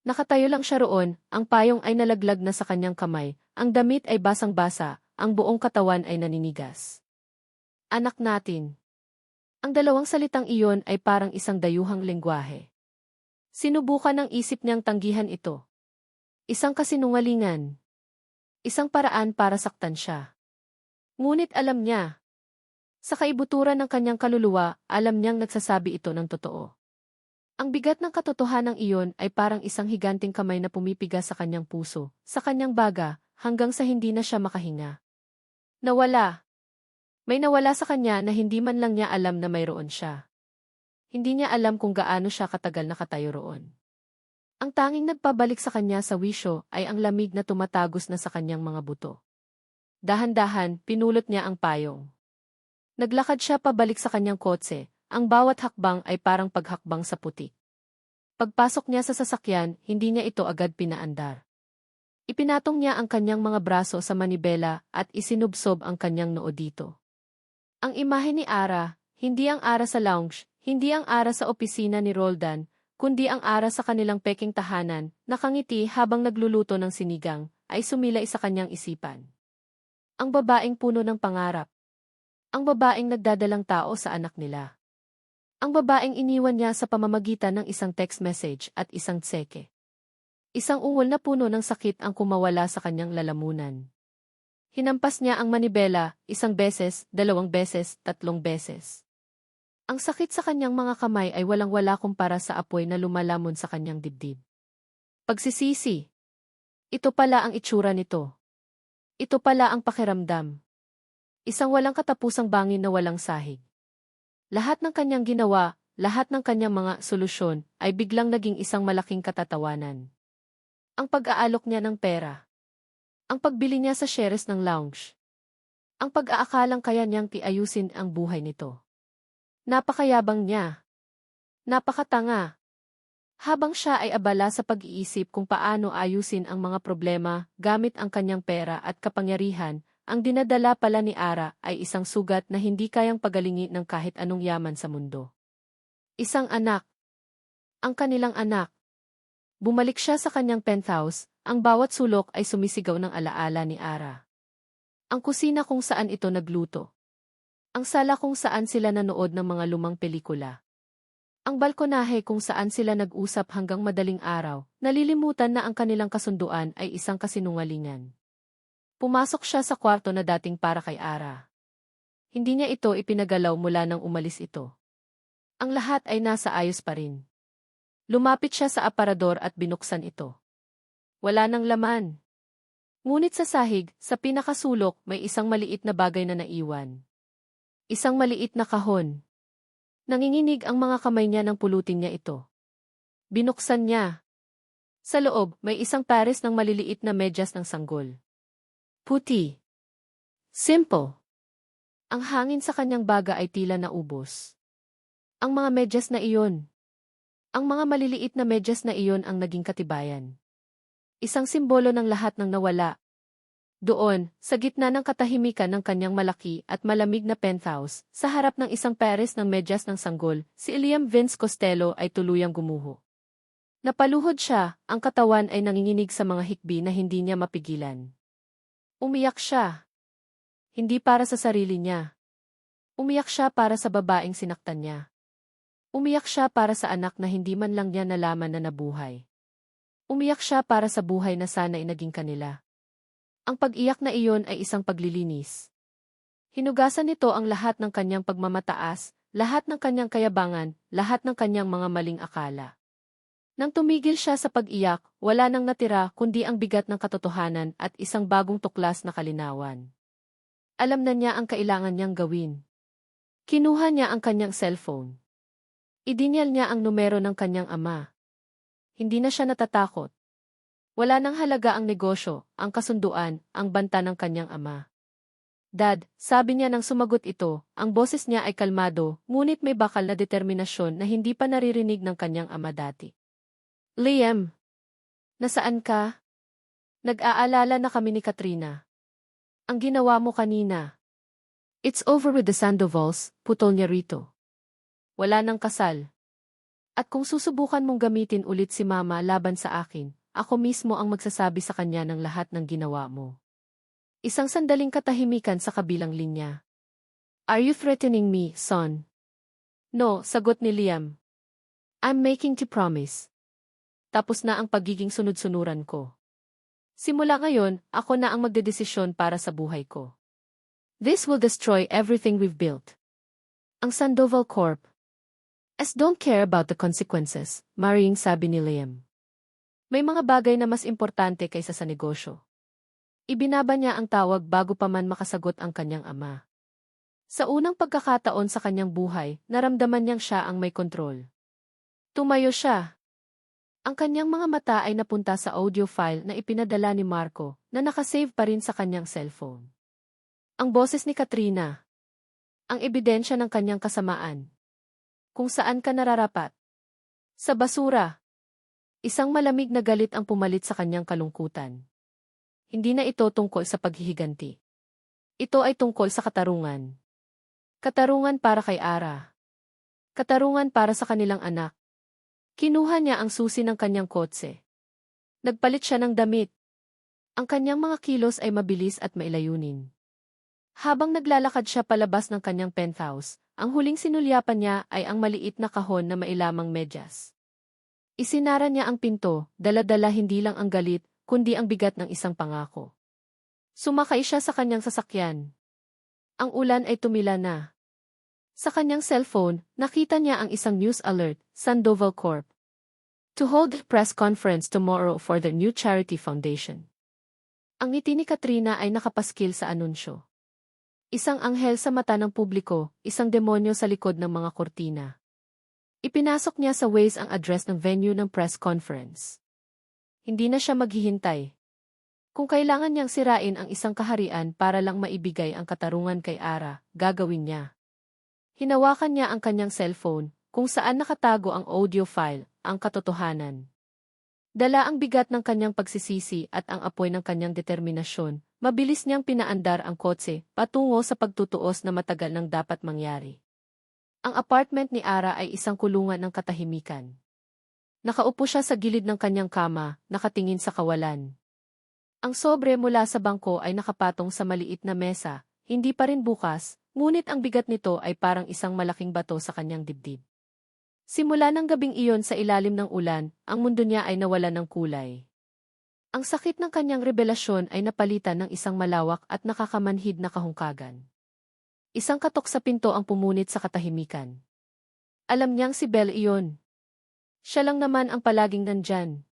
Nakatayo lang siya roon, ang payong ay nalaglag na sa kanyang kamay, ang damit ay basang-basa, ang buong katawan ay naninigas. Anak natin. Ang dalawang salitang iyon ay parang isang dayuhang lengguwahe. Sinubukan ng isip niyang tanggihan ito. Isang kasinungalingan. Isang paraan para saktan siya. Ngunit alam niya. Sa kaibuturan ng kanyang kaluluwa, alam niyang nagsasabi ito ng totoo. Ang bigat ng katotohanan iyon ay parang isang higanting kamay na pumipiga sa kanyang puso, sa kanyang baga, hanggang sa hindi na siya makahinga. Nawala. May nawala sa kanya na hindi man lang niya alam na mayroon siya. Hindi niya alam kung gaano siya katagal nakatayo roon. Ang tanging nagpabalik sa kanya sa wisyo ay ang lamig na tumatagos na sa kanyang mga buto. Dahan-dahan, pinulot niya ang payong. Naglakad siya pabalik sa kanyang kotse. Ang bawat hakbang ay parang paghakbang sa putik. Pagpasok niya sa sasakyan, hindi niya ito agad pinaandar. Ipinatong niya ang kanyang mga braso sa manibela at isinubsob ang kanyang noo dito. Ang imahe ni Ara, hindi ang Ara sa lounge, hindi ang Ara sa opisina ni Roldan, kundi ang Ara sa kanilang peking tahanan, nakangiti habang nagluluto ng sinigang, ay sumilay sa kanyang isipan. Ang babaeng puno ng pangarap. Ang babaeng nagdadalang tao sa anak nila. Ang babaeng iniwan niya sa pamamagitan ng isang text message at isang tseke. Isang ungol na puno ng sakit ang kumawala sa kanyang lalamunan. Hinampas niya ang manibela, 1 beses, 2 beses, 3 beses. Ang sakit sa kanyang mga kamay ay walang-wala kumpara sa apoy na lumalamon sa kanyang dibdib. Pagsisisi. Ito pala ang itsura nito. Ito pala ang pakiramdam. Isang walang katapusang bangin na walang sahig. Lahat ng kanyang ginawa, lahat ng kanyang mga solusyon, ay biglang naging isang malaking katatawanan. Ang pag-aalok niya ng pera. Ang pagbili niya sa shares ng lounge. Ang pag-aakalang kaya niyang tiayusin ang buhay nito. Napakayabang niya. Napakatanga. Habang siya ay abala sa pag-iisip kung paano ayusin ang mga problema gamit ang kanyang pera at kapangyarihan, ang dinadala pala ni Ara ay isang sugat na hindi kayang pagalingin ng kahit anong yaman sa mundo. Isang anak. Ang kanilang anak. Bumalik siya sa kanyang penthouse, ang bawat sulok ay sumisigaw ng alaala ni Ara. Ang kusina kung saan ito nagluto. Ang sala kung saan sila nanood ng mga lumang pelikula. Ang balkonahe kung saan sila nag-usap hanggang madaling araw, nalilimutan na ang kanilang kasunduan ay isang kasinungalingan. Pumasok siya sa kwarto na dating para kay Ara. Hindi niya ito ipinagalaw mula nang umalis ito. Ang lahat ay nasa ayos pa rin. Lumapit siya sa aparador at binuksan ito. Wala nang laman. Ngunit sa sahig, sa pinakasulok, may isang maliit na bagay na naiwan. Isang maliit na kahon. Nanginginig ang mga kamay niya nang pulutin niya ito. Binuksan niya. Sa loob, may isang pares ng maliliit na medyas ng sanggol. Puti. Simple. Ang hangin sa kanyang baga ay tila naubos. Ang mga medyas na iyon. Ang mga maliliit na medyas na iyon ang naging katibayan. Isang simbolo ng lahat ng nawala. Doon, sa gitna ng katahimikan ng kanyang malaki at malamig na penthouse, sa harap ng isang pares ng medyas ng sanggol, si Liam Vince Costello ay tuluyang gumuho. Napaluhod siya, ang katawan ay nanginginig sa mga hikbi na hindi niya mapigilan. Umiyak siya. Hindi para sa sarili niya. Umiyak siya para sa babaeng sinaktan niya. Umiyak siya para sa anak na hindi man lang niya nalaman na nabuhay. Umiyak siya para sa buhay na sana ay naging kanila. Ang pag-iyak na iyon ay isang paglilinis. Hinugasan nito ang lahat ng kanyang pagmamataas, lahat ng kanyang kayabangan, lahat ng kanyang mga maling akala. Nang tumigil siya sa pag-iyak, wala nang natira kundi ang bigat ng katotohanan at isang bagong tuklas na kalinawan. Alam na niya ang kailangan niyang gawin. Kinuha niya ang kanyang cellphone. Idinyal niya ang numero ng kanyang ama. Hindi na siya natatakot. Wala nang halaga ang negosyo, ang kasunduan, ang banta ng kanyang ama. Dad, sabi niya nang sumagot ito, ang boses niya ay kalmado, ngunit may bakal na determinasyon na hindi pa naririnig ng kanyang ama dati. Liam, nasaan ka? Nag-aalala na kami ni Katrina. Ang ginawa mo kanina. It's over with the Sandovals, putol niya rito. Wala nang kasal. At kung susubukan mong gamitin ulit si Mama laban sa akin, ako mismo ang magsasabi sa kanya ng lahat ng ginawa mo. Isang sandaling katahimikan sa kabilang linya. Are you threatening me, son? No, sagot ni Liam. I'm making you promise. Tapos na ang pagiging sunod-sunuran ko. Simula ngayon, ako na ang magdedesisyon para sa buhay ko. This will destroy everything we've built. Ang Sandoval Corp. Don't care about the consequences, Maring sabi ni Liam. May mga bagay na mas importante kaysa sa negosyo. Ibinaba niya ang tawag bago pa man makasagot ang kanyang ama. Sa unang pagkakataon sa kanyang buhay, naramdaman niyang siya ang may kontrol. Tumayo siya. Ang kanyang mga mata ay napunta sa audio file na ipinadala ni Marco na nakasave pa rin sa kanyang cellphone. Ang boses ni Katrina. Ang ebidensya ng kanyang kasamaan. Kung saan ka nararapat. Sa basura. Isang malamig na galit ang pumalit sa kanyang kalungkutan. Hindi na ito tungkol sa paghihiganti. Ito ay tungkol sa katarungan. Katarungan para kay Ara. Katarungan para sa kanilang anak. Kinuha niya ang susi ng kanyang kotse. Nagpalit siya ng damit. Ang kanyang mga kilos ay mabilis at mailayunin. Habang naglalakad siya palabas ng kanyang penthouse, ang huling sinulyapan niya ay ang maliit na kahon na mailamang medyas. Isinara niya ang pinto, dala-dala hindi lang ang galit, kundi ang bigat ng isang pangako. Sumakay siya sa kanyang sasakyan. Ang ulan ay tumila na. Sa kanyang cellphone, nakita niya ang isang news alert, Sandoval Corp. To hold a press conference tomorrow for the new charity foundation. Ang ngiti ni Katrina ay nakapaskil sa anunsyo. Isang anghel sa mata ng publiko, isang demonyo sa likod ng mga kortina. Ipinasok niya sa Waze ang address ng venue ng press conference. Hindi na siya maghihintay. Kung kailangan niyang sirain ang isang kaharian para lang maibigay ang katarungan kay Ara, gagawin niya. Hinawakan niya ang kanyang cellphone, kung saan nakatago ang audio file, ang katotohanan. Dala ang bigat ng kanyang pagsisisi at ang apoy ng kanyang determinasyon, mabilis niyang pinaandar ang kotse patungo sa pagtutuos na matagal nang dapat mangyari. Ang apartment ni Ara ay isang kulungan ng katahimikan. Nakaupo siya sa gilid ng kanyang kama, nakatingin sa kawalan. Ang sobre mula sa bangko ay nakapatong sa maliit na mesa, hindi pa rin bukas, ngunit ang bigat nito ay parang isang malaking bato sa kanyang dibdib. Simula ng gabing iyon sa ilalim ng ulan, ang mundo niya ay nawalan ng kulay. Ang sakit ng kanyang rebelasyon ay napalitan ng isang malawak at nakakamanhid na kahungkagan. Isang katok sa pinto ang pumunit sa katahimikan. Alam niyang si Belle iyon. Siya lang naman ang palaging nandyan.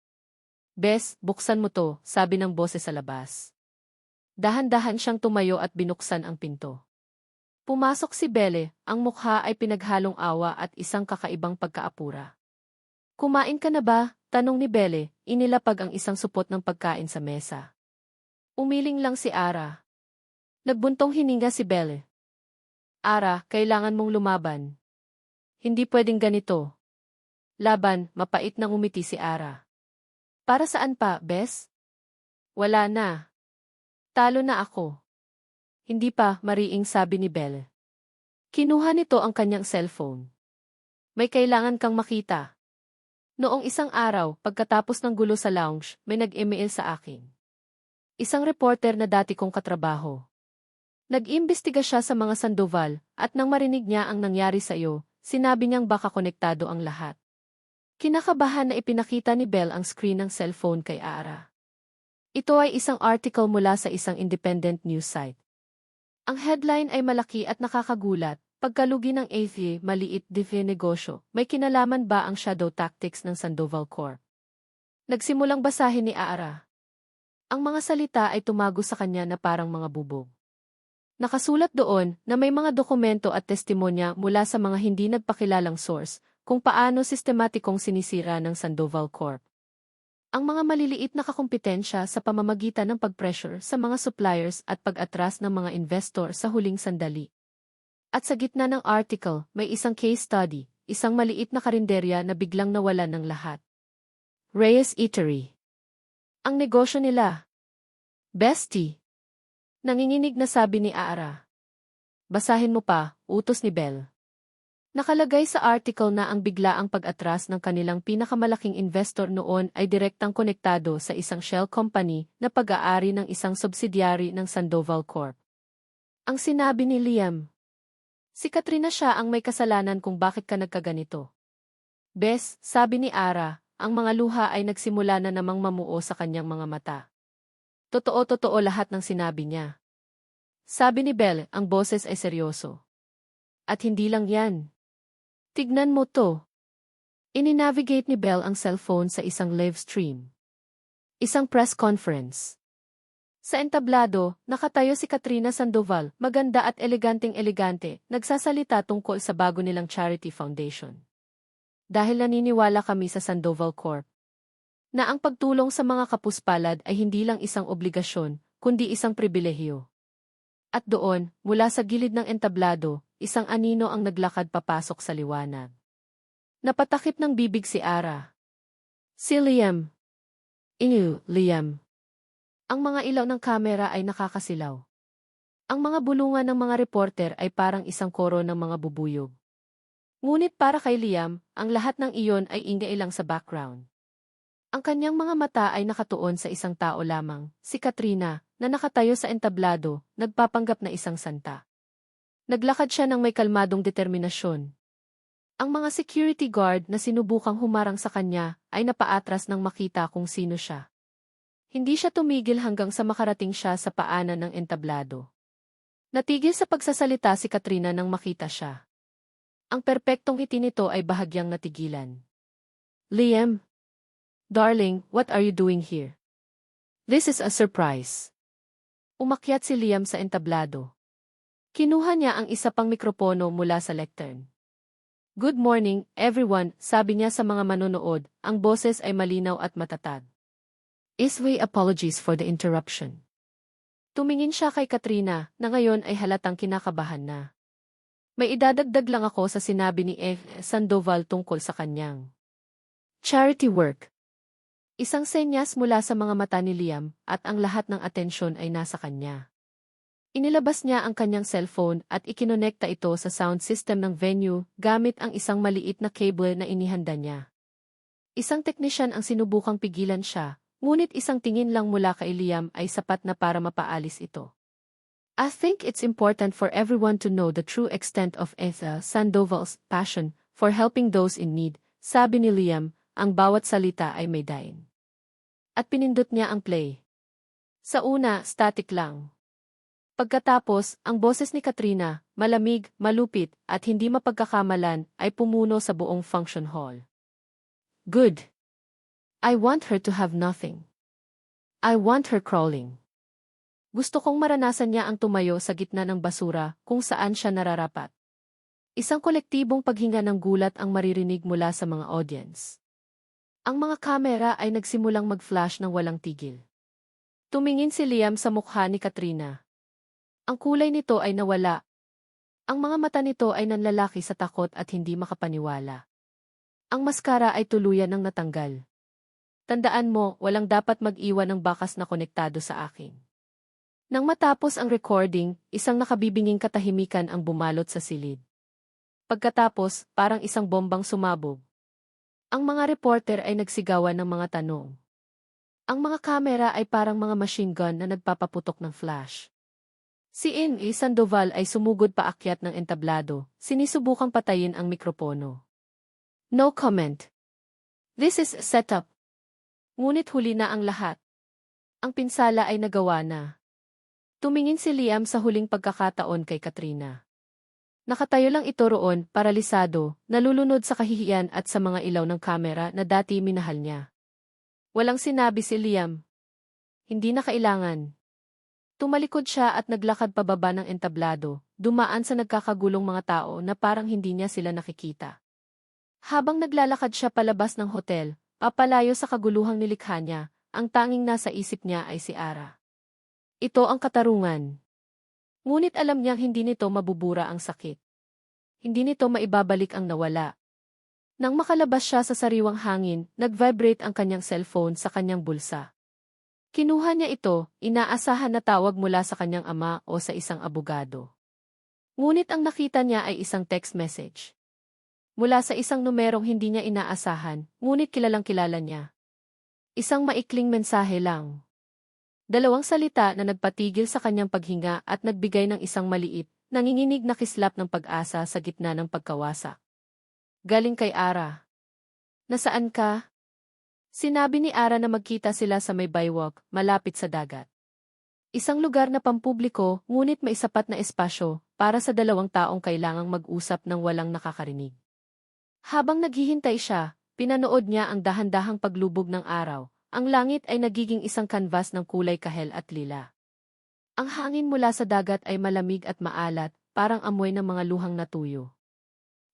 Bes, buksan mo to, sabi ng boses sa labas. Dahan-dahan siyang tumayo at binuksan ang pinto. Pumasok si Belle, ang mukha ay pinaghalong awa at isang kakaibang pagkaapura. Kumain ka na ba? Tanong ni Belle, inilapag ang isang supot ng pagkain sa mesa. Umiling lang si Ara. Nagbuntong hininga si Belle. Ara, kailangan mong lumaban. Hindi pwedeng ganito. Laban, mapait nang umiti si Ara. Para saan pa, Bes? Wala na. Talo na ako. Hindi pa, mariing sabi ni Belle. Kinuha nito ang kanyang cellphone. May kailangan kang makita. Noong isang araw, pagkatapos ng gulo sa lounge, may nag-email sa akin. Isang reporter na dati kong katrabaho. Nag-imbestiga siya sa mga Sandoval, at nang marinig niya ang nangyari sa iyo, sinabi niyang baka konektado ang lahat. Kinakabahan na ipinakita ni Belle ang screen ng cellphone kay Ara. Ito ay isang article mula sa isang independent news site. Ang headline ay malaki at nakakagulat, pagkalugi ng AFA, maliit divine negosyo, may kinalaman ba ang shadow tactics ng Sandoval Corp? Nagsimulang basahin ni Ara. Ang mga salita ay tumago sa kanya na parang mga bubog. Nakasulat doon na may mga dokumento at testimonya mula sa mga hindi nagpakilalang source kung paano sistematikong sinisira ng Sandoval Corp. Ang mga maliliit na kakumpetensya sa pamamagitan ng pag-pressure sa mga suppliers at pag-atras ng mga investor sa huling sandali. At sa gitna ng article, may isang case study, isang maliit na karinderya na biglang nawalan ng lahat. Reyes Eatery. Ang negosyo nila. Bestie. Nanginginig na sabi ni Ara. Basahin mo pa, utos ni Belle. Nakalagay sa article na ang biglaang pag-atras ng kanilang pinakamalaking investor noon ay direktang konektado sa isang shell company na pag-aari ng isang subsidiary ng Sandoval Corp. Ang sinabi ni Liam. Si Katrina siya ang may kasalanan kung bakit ka nagkaganito. Bes, sabi ni Ara, ang mga luha ay nagsimula na namang mamuo sa kanyang mga mata. Totoo-totoo lahat ng sinabi niya. Sabi ni Belle, ang boses ay seryoso. At hindi lang yan. Tignan mo to. Ininavigate ni Belle ang cellphone sa isang live stream. Isang press conference. Sa entablado, nakatayo si Katrina Sandoval, maganda at eleganteng-elegante, nagsasalita tungkol sa bago nilang charity foundation. Dahil naniniwala kami sa Sandoval Corp. Na ang pagtulong sa mga kapuspalad ay hindi lang isang obligasyon, kundi isang pribilehiyo. At doon, mula sa gilid ng entablado, isang anino ang naglakad papasok sa liwanag. Napatakip ng bibig si Ara. Si Liam. Liam. Ang mga ilaw ng kamera ay nakakasilaw. Ang mga bulungan ng mga reporter ay parang isang koro ng mga bubuyog. Ngunit para kay Liam, ang lahat ng iyon ay ingay lang sa background. Ang kanyang mga mata ay nakatuon sa isang tao lamang, si Katrina, na nakatayo sa entablado, nagpapanggap na isang santa. Naglakad siya ng may kalmadong determinasyon. Ang mga security guard na sinubukang humarang sa kanya ay napaatras nang makita kung sino siya. Hindi siya tumigil hanggang sa makarating siya sa paanan ng entablado. Natigil sa pagsasalita si Katrina nang makita siya. Ang perpektong ngiti nito ay bahagyang natigilan. Liam? Darling, what are you doing here? This is a surprise. Umakyat si Liam sa entablado. Kinuha niya ang isa pang mikropono mula sa lectern. Good morning, everyone, sabi niya sa mga manonood, ang boses ay malinaw at matatag. Isway apologies for the interruption. Tumingin siya kay Katrina, na ngayon ay halatang kinakabahan na. May idadagdag lang ako sa sinabi ni Sandoval tungkol sa kanyang charity work. Isang senyas mula sa mga mata ni Liam at ang lahat ng atensyon ay nasa kanya. Inilabas niya ang kanyang cellphone at ikinonekta ito sa sound system ng venue gamit ang isang maliit na cable na inihanda niya. Isang teknisyan ang sinubukang pigilan siya, ngunit isang tingin lang mula kay Liam ay sapat na para mapaalis ito. I think it's important for everyone to know the true extent of Sandoval's passion for helping those in need, sabi ni Liam, ang bawat salita ay may dain. At pinindot niya ang play. Sa una, static lang. Pagkatapos, ang boses ni Katrina, malamig, malupit, at hindi mapagkakamalan, ay pumuno sa buong function hall. Good. I want her to have nothing. I want her crawling. Gusto kong maranasan niya ang tumayo sa gitna ng basura kung saan siya nararapat. Isang kolektibong paghinga ng gulat ang maririnig mula sa mga audience. Ang mga kamera ay nagsimulang mag-flash ng walang tigil. Tumingin si Liam sa mukha ni Katrina. Ang kulay nito ay nawala. Ang mga mata nito ay nanlalaki sa takot at hindi makapaniwala. Ang maskara ay tuluyan ng natanggal. Tandaan mo, walang dapat mag-iwan ng bakas na konektado sa akin. Nang matapos ang recording, isang nakabibinging katahimikan ang bumalot sa silid. Pagkatapos, parang isang bombang sumabog. Ang mga reporter ay nagsigawan ng mga tanong. Ang mga kamera ay parang mga machine gun na nagpapaputok ng flash. Si Sandoval ay sumugod paakyat ng entablado, sinisubukang patayin ang mikropono. No comment. This is set up. Ngunit huli na ang lahat. Ang pinsala ay nagawa na. Tumingin si Liam sa huling pagkakataon kay Katrina. Nakatayo lang ito roon, paralisado, nalulunod sa kahihiyan at sa mga ilaw ng kamera na dati minahal niya. Walang sinabi si Liam. Hindi na kailangan. Tumalikod siya at naglakad pababa ng entablado, dumaan sa nagkakagulong mga tao na parang hindi niya sila nakikita. Habang naglalakad siya palabas ng hotel, papalayo sa kaguluhang nilikha niya, ang tanging nasa isip niya ay si Ara. Ito ang katarungan. Ngunit alam niyang hindi nito mabubura ang sakit. Hindi nito maibabalik ang nawala. Nang makalabas siya sa sariwang hangin, nag-vibrate ang kanyang cellphone sa kanyang bulsa. Kinuha niya ito, inaasahan na tawag mula sa kanyang ama o sa isang abogado. Ngunit ang nakita niya ay isang text message. Mula sa isang numerong hindi niya inaasahan, ngunit kilalang-kilala niya. Isang maikling mensahe lang. Dalawang salita na nagpatigil sa kanyang paghinga at nagbigay ng isang maliit, nanginginig na kislap ng pag-asa sa gitna ng pagkawasak. Galing kay Ara. Nasaan ka? Sinabi ni Ara na magkita sila sa may baywalk, malapit sa dagat. Isang lugar na pampubliko, ngunit may sapat na espasyo para sa dalawang taong kailangang mag-usap ng walang nakakarinig. Habang naghihintay siya, pinanood niya ang dahan-dahang paglubog ng araw. Ang langit ay nagiging isang kanvas ng kulay kahel at lila. Ang hangin mula sa dagat ay malamig at maalat, parang amoy ng mga luhang natuyo.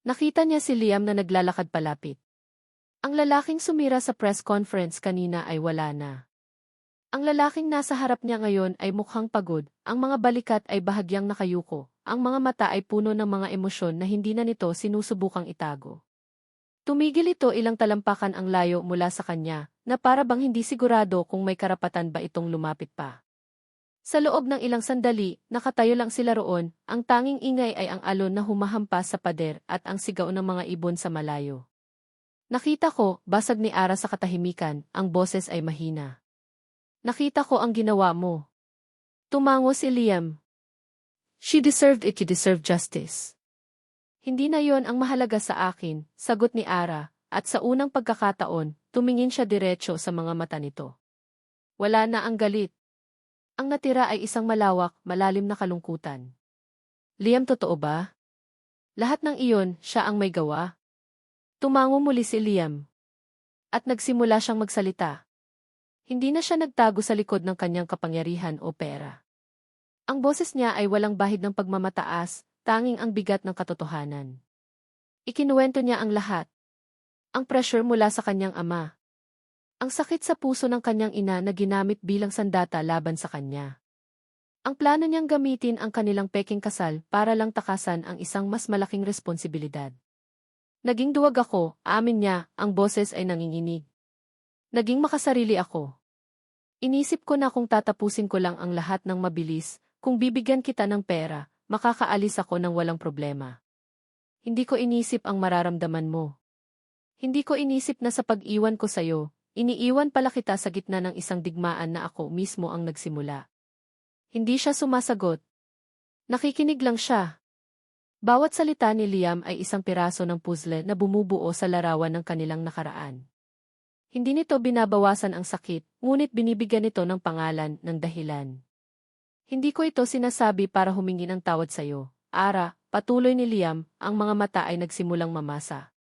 Nakita niya si Liam na naglalakad palapit. Ang lalaking sumira sa press conference kanina ay wala na. Ang lalaking nasa harap niya ngayon ay mukhang pagod, ang mga balikat ay bahagyang nakayuko, ang mga mata ay puno ng mga emosyon na hindi na nito sinusubukang itago. Tumigil ito ilang talampakan ang layo mula sa kanya, na para bang hindi sigurado kung may karapatan ba itong lumapit pa. Sa loob ng ilang sandali, nakatayo lang sila roon, ang tanging ingay ay ang alon na humahampas sa pader at ang sigaw ng mga ibon sa malayo. Nakita ko, basag ni Ara sa katahimikan, ang boses ay mahina. Nakita ko ang ginawa mo. Tumango si Liam. She deserved it, you deserve justice. Hindi na yon ang mahalaga sa akin, sagot ni Ara, at sa unang pagkakataon, tumingin siya diretso sa mga mata nito. Wala na ang galit. Ang natira ay isang malawak, malalim na kalungkutan. Liam, totoo ba? Lahat ng iyon, siya ang may gawa? Tumango muli si Liam. At nagsimula siyang magsalita. Hindi na siya nagtago sa likod ng kanyang kapangyarihan o pera. Ang boses niya ay walang bahid ng pagmamataas, tanging ang bigat ng katotohanan. Ikinuwento niya ang lahat. Ang pressure mula sa kanyang ama. Ang sakit sa puso ng kanyang ina na ginamit bilang sandata laban sa kanya. Ang plano niyang gamitin ang kanilang peking kasal para lang takasan ang isang mas malaking responsibilidad. Naging duwag ako, aamin niya, ang boses ay nanginginig. Naging makasarili ako. Inisip ko na kung tatapusin ko lang ang lahat ng mabilis, kung bibigyan kita ng pera, makakaalis ako ng walang problema. Hindi ko inisip ang mararamdaman mo. Hindi ko inisip na sa pag-iwan ko sa'yo, iniiwan pala kita sa gitna ng isang digmaan na ako mismo ang nagsimula. Hindi siya sumasagot. Nakikinig lang siya. Bawat salita ni Liam ay isang piraso ng puzzle na bumubuo sa larawan ng kanilang nakaraan. Hindi nito binabawasan ang sakit, ngunit binibigyan nito ng pangalan, ng dahilan. Hindi ko ito sinasabi para humingi ng tawad sa'yo, Ara, patuloy ni Liam, ang mga mata ay nagsimulang mamasa.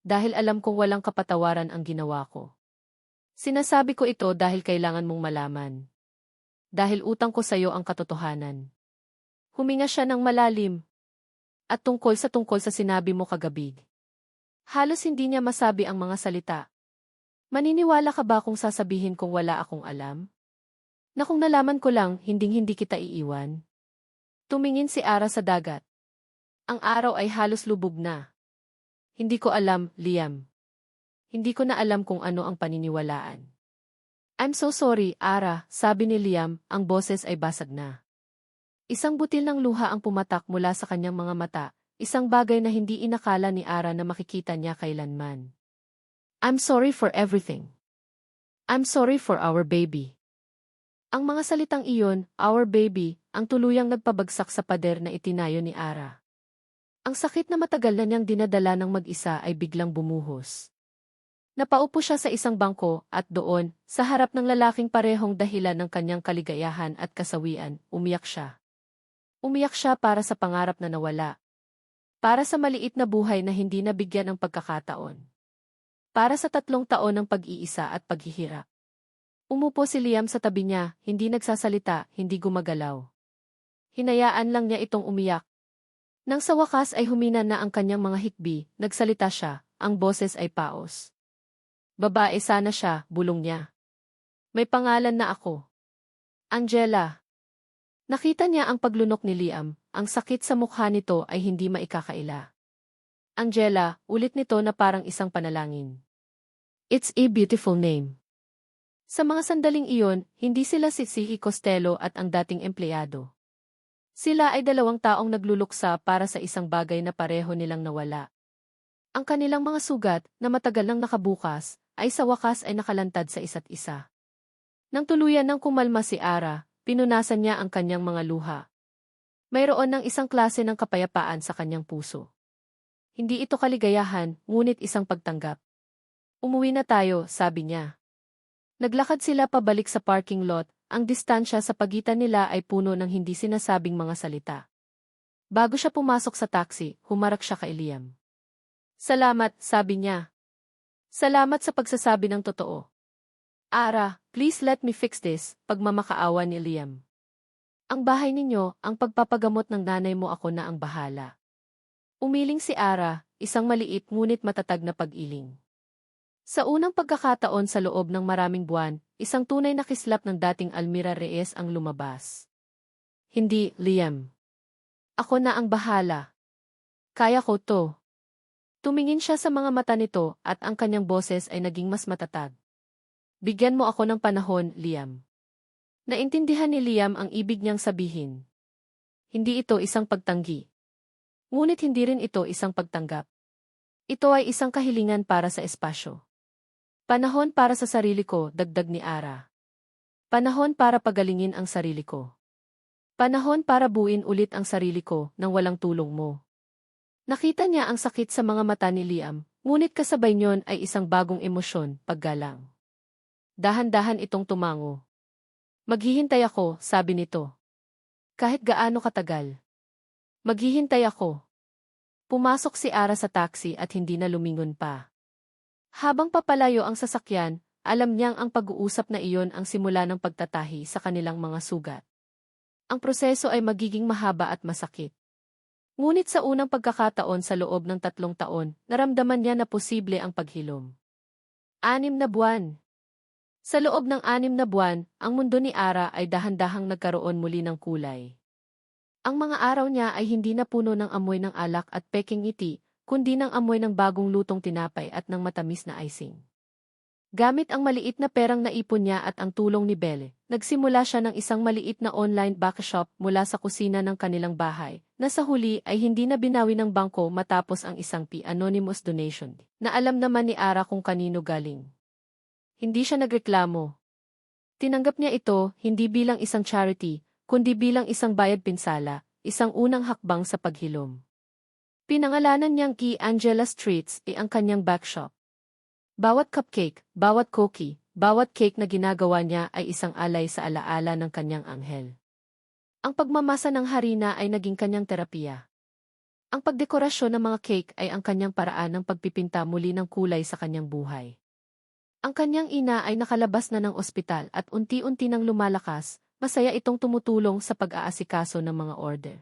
Dahil alam kong walang kapatawaran ang ginawa ko. Sinasabi ko ito dahil kailangan mong malaman. Dahil utang ko sa'yo ang katotohanan. Huminga siya ng malalim. At tungkol sa sinabi mo kagabi. Halos hindi niya masabi ang mga salita. Maniniwala ka ba kung sasabihin kong wala akong alam? Na kung nalaman ko lang, hinding-hindi kita iiwan? Tumingin si Ara sa dagat. Ang araw ay halos lubog na. Hindi ko alam, Liam. Hindi ko na alam kung ano ang paniniwalaan. I'm so sorry, Ara, sabi ni Liam, ang boses ay basag na. Isang butil ng luha ang pumatak mula sa kanyang mga mata, isang bagay na hindi inakala ni Ara na makikita niya kailanman. I'm sorry for everything. I'm sorry for our baby. Ang mga salitang iyon, our baby, ang tuluyang nagpabagsak sa pader na itinayo ni Ara. Ang sakit na matagal na niyang dinadala ng mag-isa ay biglang bumuhos. Napaupo siya sa isang bangko at doon, sa harap ng lalaking parehong dahilan ng kanyang kaligayahan at kasawian, umiyak siya. Umiyak siya para sa pangarap na nawala. Para sa maliit na buhay na hindi nabigyan ng pagkakataon. Para sa 3 taon ng pag-iisa at paghihirap. Umupo si Liam sa tabi niya, hindi nagsasalita, hindi gumagalaw. Hinayaan lang niya itong umiyak. Nang sa wakas ay humina na ang kanyang mga hikbi, nagsalita siya, ang boses ay paos. Babae sana siya, bulong niya. May pangalan na ako. Angela. Nakita niya ang paglunok ni Liam, ang sakit sa mukha nito ay hindi maikakaila. Angela, ulit nito na parang isang panalangin. It's a beautiful name. Sa mga sandaling iyon, hindi sila si Sihi Costello at ang dating empleyado. Sila ay 2 taong nagluluksa para sa isang bagay na pareho nilang nawala. Ang kanilang mga sugat, na matagal nang nakabukas, ay sa wakas ay nakalantad sa isa't isa. Nang tuluyan ng kumalma si Ara, pinunasan niya ang kanyang mga luha. Mayroon ng isang klase ng kapayapaan sa kanyang puso. Hindi ito kaligayahan, ngunit isang pagtanggap. Umuwi na tayo, sabi niya. Naglakad sila pabalik sa parking lot, ang distansya sa pagitan nila ay puno ng hindi sinasabing mga salita. Bago siya pumasok sa taxi, humarap siya kay Liam. Salamat, sabi niya. Salamat sa pagsasabi ng totoo. Ara, please let me fix this, pagmamakaawa ni Liam. Ang bahay ninyo, ang pagpapagamot ng nanay mo ako na ang bahala. Umiling si Ara, isang maliit ngunit matatag na pag-iling. Sa unang pagkakataon sa loob ng maraming buwan, isang tunay na kislap ng dating Almira Reyes ang lumabas. Hindi, Liam. Ako na ang bahala. Kaya ko to. Tumingin siya sa mga mata nito at ang kanyang boses ay naging mas matatag. Bigyan mo ako ng panahon, Liam. Naintindihan ni Liam ang ibig niyang sabihin. Hindi ito isang pagtanggi. Ngunit hindi rin ito isang pagtanggap. Ito ay isang kahilingan para sa espasyo. Panahon para sa sarili ko, dagdag ni Ara. Panahon para pagalingin ang sarili ko. Panahon para buuin ulit ang sarili ko nang walang tulong mo. Nakita niya ang sakit sa mga mata ni Liam, ngunit kasabay niyon ay isang bagong emosyon, paggalang. Dahan-dahan itong tumango. Maghihintay ako, sabi nito. Kahit gaano katagal. Maghihintay ako. Pumasok si Ara sa taxi at hindi na lumingon pa. Habang papalayo ang sasakyan, alam niyang ang pag-uusap na iyon ang simula ng pagtatahi sa kanilang mga sugat. Ang proseso ay magiging mahaba at masakit. Ngunit sa unang pagkakataon sa loob ng 3 taon, naramdaman niya na posible ang paghilom. 6 na buwan. Sa loob ng 6 na buwan, ang mundo ni Ara ay dahan-dahang nagkaroon muli ng kulay. Ang mga araw niya ay hindi na puno ng amoy ng alak at peking ngiti, kundi ng amoy ng bagong lutong tinapay at ng matamis na icing. Gamit ang maliit na perang naipon niya at ang tulong ni Belle, nagsimula siya ng isang maliit na online backshop mula sa kusina ng kanilang bahay, na sa huli ay hindi na binawi ng bangko matapos ang isang anonymous donation, na alam naman ni Ara kung kanino galing. Hindi siya nagreklamo. Tinanggap niya ito hindi bilang isang charity, kundi bilang isang bayad pinsala, isang unang hakbang sa paghilom. Pinangalanan niyang Key Angela Streets ang kanyang backshop. Bawat cupcake, bawat cookie, bawat cake na ginagawa niya ay isang alay sa alaala ng kanyang anghel. Ang pagmamasa ng harina ay naging kanyang terapiya. Ang pagdekorasyon ng mga cake ay ang kanyang paraan ng pagpipinta muli ng kulay sa kanyang buhay. Ang kanyang ina ay nakalabas na ng ospital at unti-unti nang lumalakas, masaya itong tumutulong sa pag-aasikaso ng mga order.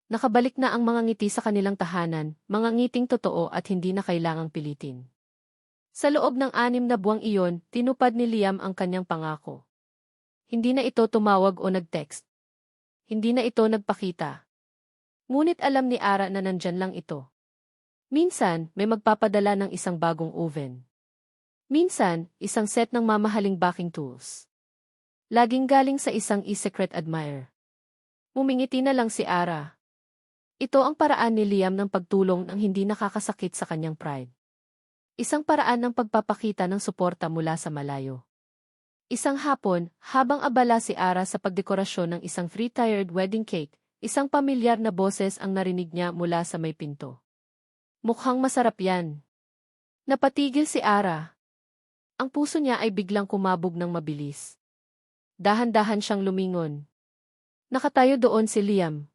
Nakabalik na ang mga ngiti sa kanilang tahanan, mga ngiting totoo at hindi na kailangang pilitin. Sa loob ng 6 na buwang iyon, tinupad ni Liam ang kanyang pangako. Hindi na ito tumawag o nag-text. Hindi na ito nagpakita. Ngunit alam ni Ara na nandyan lang ito. Minsan, may magpapadala ng isang bagong oven. Minsan, isang set ng mamahaling baking tools. Laging galing sa isang secret admirer. Mumingiti na lang si Ara. Ito ang paraan ni Liam ng pagtulong nang hindi nakakasakit sa kanyang pride. Isang paraan ng pagpapakita ng suporta mula sa malayo. Isang hapon, habang abala si Ara sa pagdekorasyon ng isang free-tiered wedding cake, isang pamilyar na boses ang narinig niya mula sa may pinto. Mukhang masarap yan. Napatigil si Ara. Ang puso niya ay biglang kumabog ng mabilis. Dahan-dahan siyang lumingon. Nakatayo doon si Liam.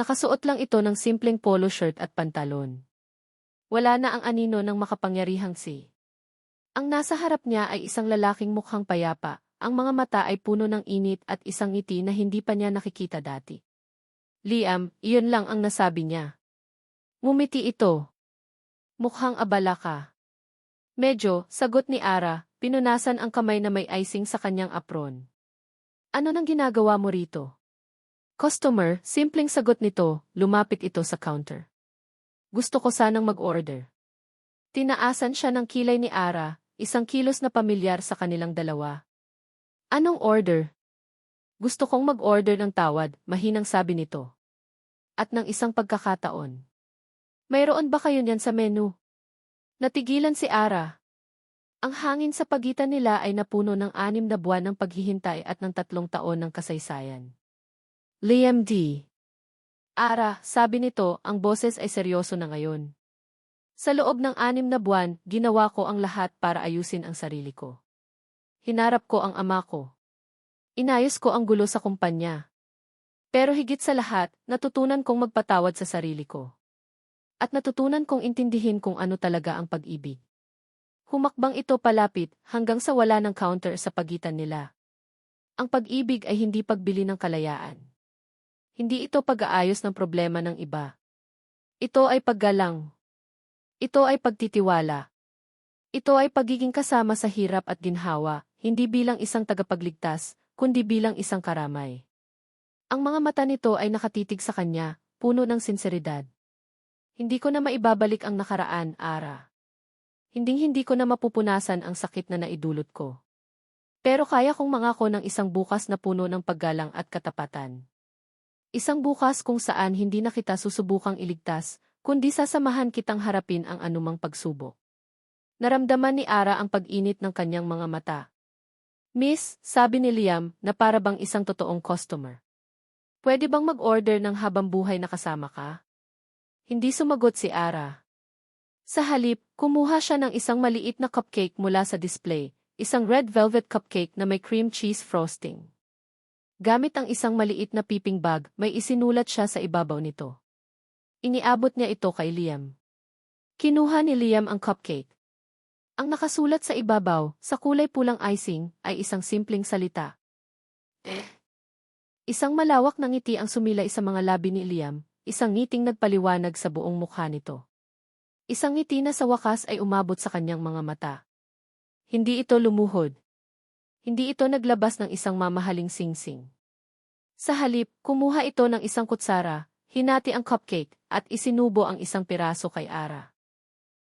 Nakasuot lang ito ng simpleng polo shirt at pantalon. Wala na ang anino ng makapangyarihang si. Ang nasa harap niya ay isang lalaking mukhang payapa, ang mga mata ay puno ng init at isang ngiti na hindi pa niya nakikita dati. Liam, iyon lang ang nasabi niya. Ngumiti ito. Mukhang abala ka. Medyo, sagot ni Ara, pinunasan ang kamay na may icing sa kanyang apron. Ano nang ginagawa mo rito? Customer, simpleng sagot nito, lumapit ito sa counter. Gusto ko sanang mag-order. Tinaasan siya ng kilay ni Ara, isang kilos na pamilyar sa kanilang dalawa. Anong order? Gusto kong mag-order ng tawad, mahinang sabi nito. At ng isang pagkakataon. Mayroon ba kayo niyan sa menu? Natigilan si Ara. Ang hangin sa pagitan nila ay napuno ng 6 na buwan ng paghihintay at ng 3 taon ng kasaysayan. Liam D. Ara, sabi nito, ang boses ay seryoso na ngayon. Sa loob ng 6 na buwan, ginawa ko ang lahat para ayusin ang sarili ko. Hinarap ko ang ama ko. Inayos ko ang gulo sa kumpanya. Pero higit sa lahat, natutunan kong magpatawad sa sarili ko. At natutunan kong intindihin kung ano talaga ang pag-ibig. Humakbang ito palapit hanggang sa wala ng counter sa pagitan nila. Ang pag-ibig ay hindi pagbili ng kalayaan. Hindi ito pag-aayos ng problema ng iba. Ito ay paggalang. Ito ay pagtitiwala. Ito ay pagiging kasama sa hirap at ginhawa, hindi bilang isang tagapagligtas, kundi bilang isang karamay. Ang mga mata nito ay nakatitig sa kanya, puno ng sinseridad. Hindi ko na maibabalik ang nakaraan, Ara. Hinding-hindi ko na mapupunasan ang sakit na naidulot ko. Pero kaya kong mangako ng isang bukas na puno ng paggalang at katapatan. Isang bukas kung saan hindi na kita susubukang iligtas, kundi sasamahan kitang harapin ang anumang pagsubok. Naramdaman ni Ara ang pag-init ng kanyang mga mata. Miss, sabi ni Liam na para bang isang totoong customer. Pwede bang mag-order ng habang buhay na kasama ka? Hindi sumagot si Ara. Sa halip, kumuha siya ng isang maliit na cupcake mula sa display, isang red velvet cupcake na may cream cheese frosting. Gamit ang isang maliit na piping bag, may isinulat siya sa ibabaw nito. Iniabot niya ito kay Liam. Kinuha ni Liam ang cupcake. Ang nakasulat sa ibabaw, sa kulay pulang icing, ay isang simpleng salita. Isang malawak na ngiti ang sumilay sa mga labi ni Liam, isang ngiting nagpaliwanag sa buong mukha nito. Isang ngiti na sa wakas ay umabot sa kanyang mga mata. Hindi ito lumuhod. Hindi ito naglabas ng isang mamahaling singsing. Sa halip, kumuha ito ng isang kutsara, hinati ang cupcake, at isinubo ang isang piraso kay Ara.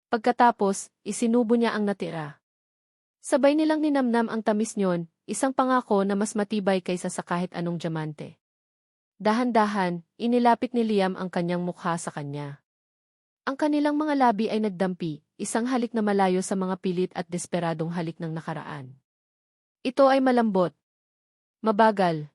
Pagkatapos, isinubo niya ang natira. Sabay nilang ninamnam ang tamis niyon, isang pangako na mas matibay kaysa sa kahit anong diamante. Dahan-dahan, inilapit ni Liam ang kanyang mukha sa kanya. Ang kanilang mga labi ay nagdampi, isang halik na malayo sa mga pilit at desperadong halik ng nakaraan. Ito ay malambot, mabagal,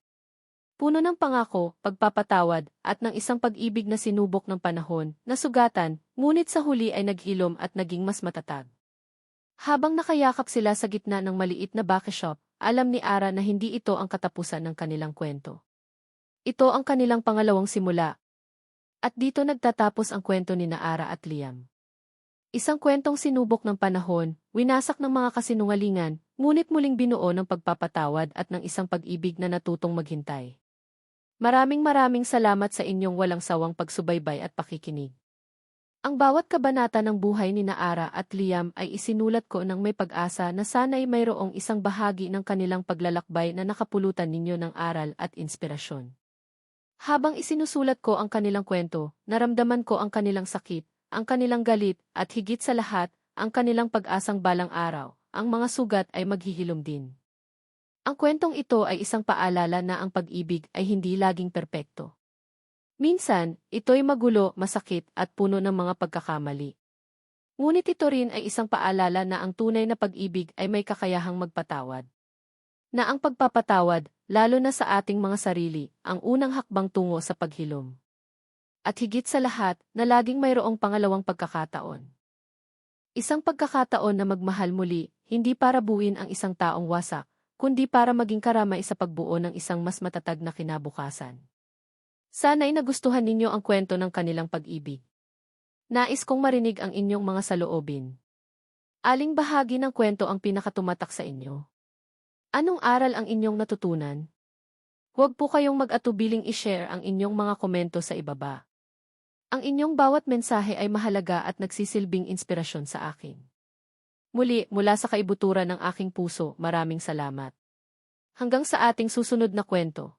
puno ng pangako, pagpapatawad, at ng isang pag-ibig na sinubok ng panahon, na sugatan, ngunit sa huli ay naghilom at naging mas matatag. Habang nakayakap sila sa gitna ng maliit na bakeshop, alam ni Ara na hindi ito ang katapusan ng kanilang kwento. Ito ang kanilang pangalawang simula. At dito nagtatapos ang kwento ni Ara at Liam. Isang kwentong sinubok ng panahon, winasak ng mga kasinungalingan, ngunit muling binuo ng pagpapatawad at ng isang pag-ibig na natutong maghintay. Maraming salamat sa inyong walang sawang pagsubaybay at pakikinig. Ang bawat kabanata ng buhay ni Ara at Liam ay isinulat ko ng may pag-asa na sana'y mayroong isang bahagi ng kanilang paglalakbay na nakapulutan ninyo ng aral at inspirasyon. Habang isinusulat ko ang kanilang kwento, naramdaman ko ang kanilang sakit, ang kanilang galit, at higit sa lahat, ang kanilang pag-asang balang araw, ang mga sugat ay maghihilom din. Ang kwentong ito ay isang paalala na ang pag-ibig ay hindi laging perpekto. Minsan, ito'y magulo, masakit, at puno ng mga pagkakamali. Ngunit ito rin ay isang paalala na ang tunay na pag-ibig ay may kakayahang magpatawad. Na ang pagpapatawad, lalo na sa ating mga sarili, ang unang hakbang tungo sa paghilom. At higit sa lahat, na laging mayroong pangalawang pagkakataon. Isang pagkakataon na magmahal muli, hindi para buuin ang isang taong wasak, kundi para maging karamay sa pagbuo ng isang mas matatag na kinabukasan. Sana'y nagustuhan ninyo ang kwento ng kanilang pag-ibig. Nais kong marinig ang inyong mga saloobin. Aling bahagi ng kwento ang pinakatumatak sa inyo? Anong aral ang inyong natutunan? Huwag po kayong mag-atubiling i-share ang inyong mga komento sa ibaba. Ang inyong bawat mensahe ay mahalaga at nagsisilbing inspirasyon sa akin. Muli, mula sa kaibuturan ng aking puso, maraming salamat. Hanggang sa ating susunod na kwento.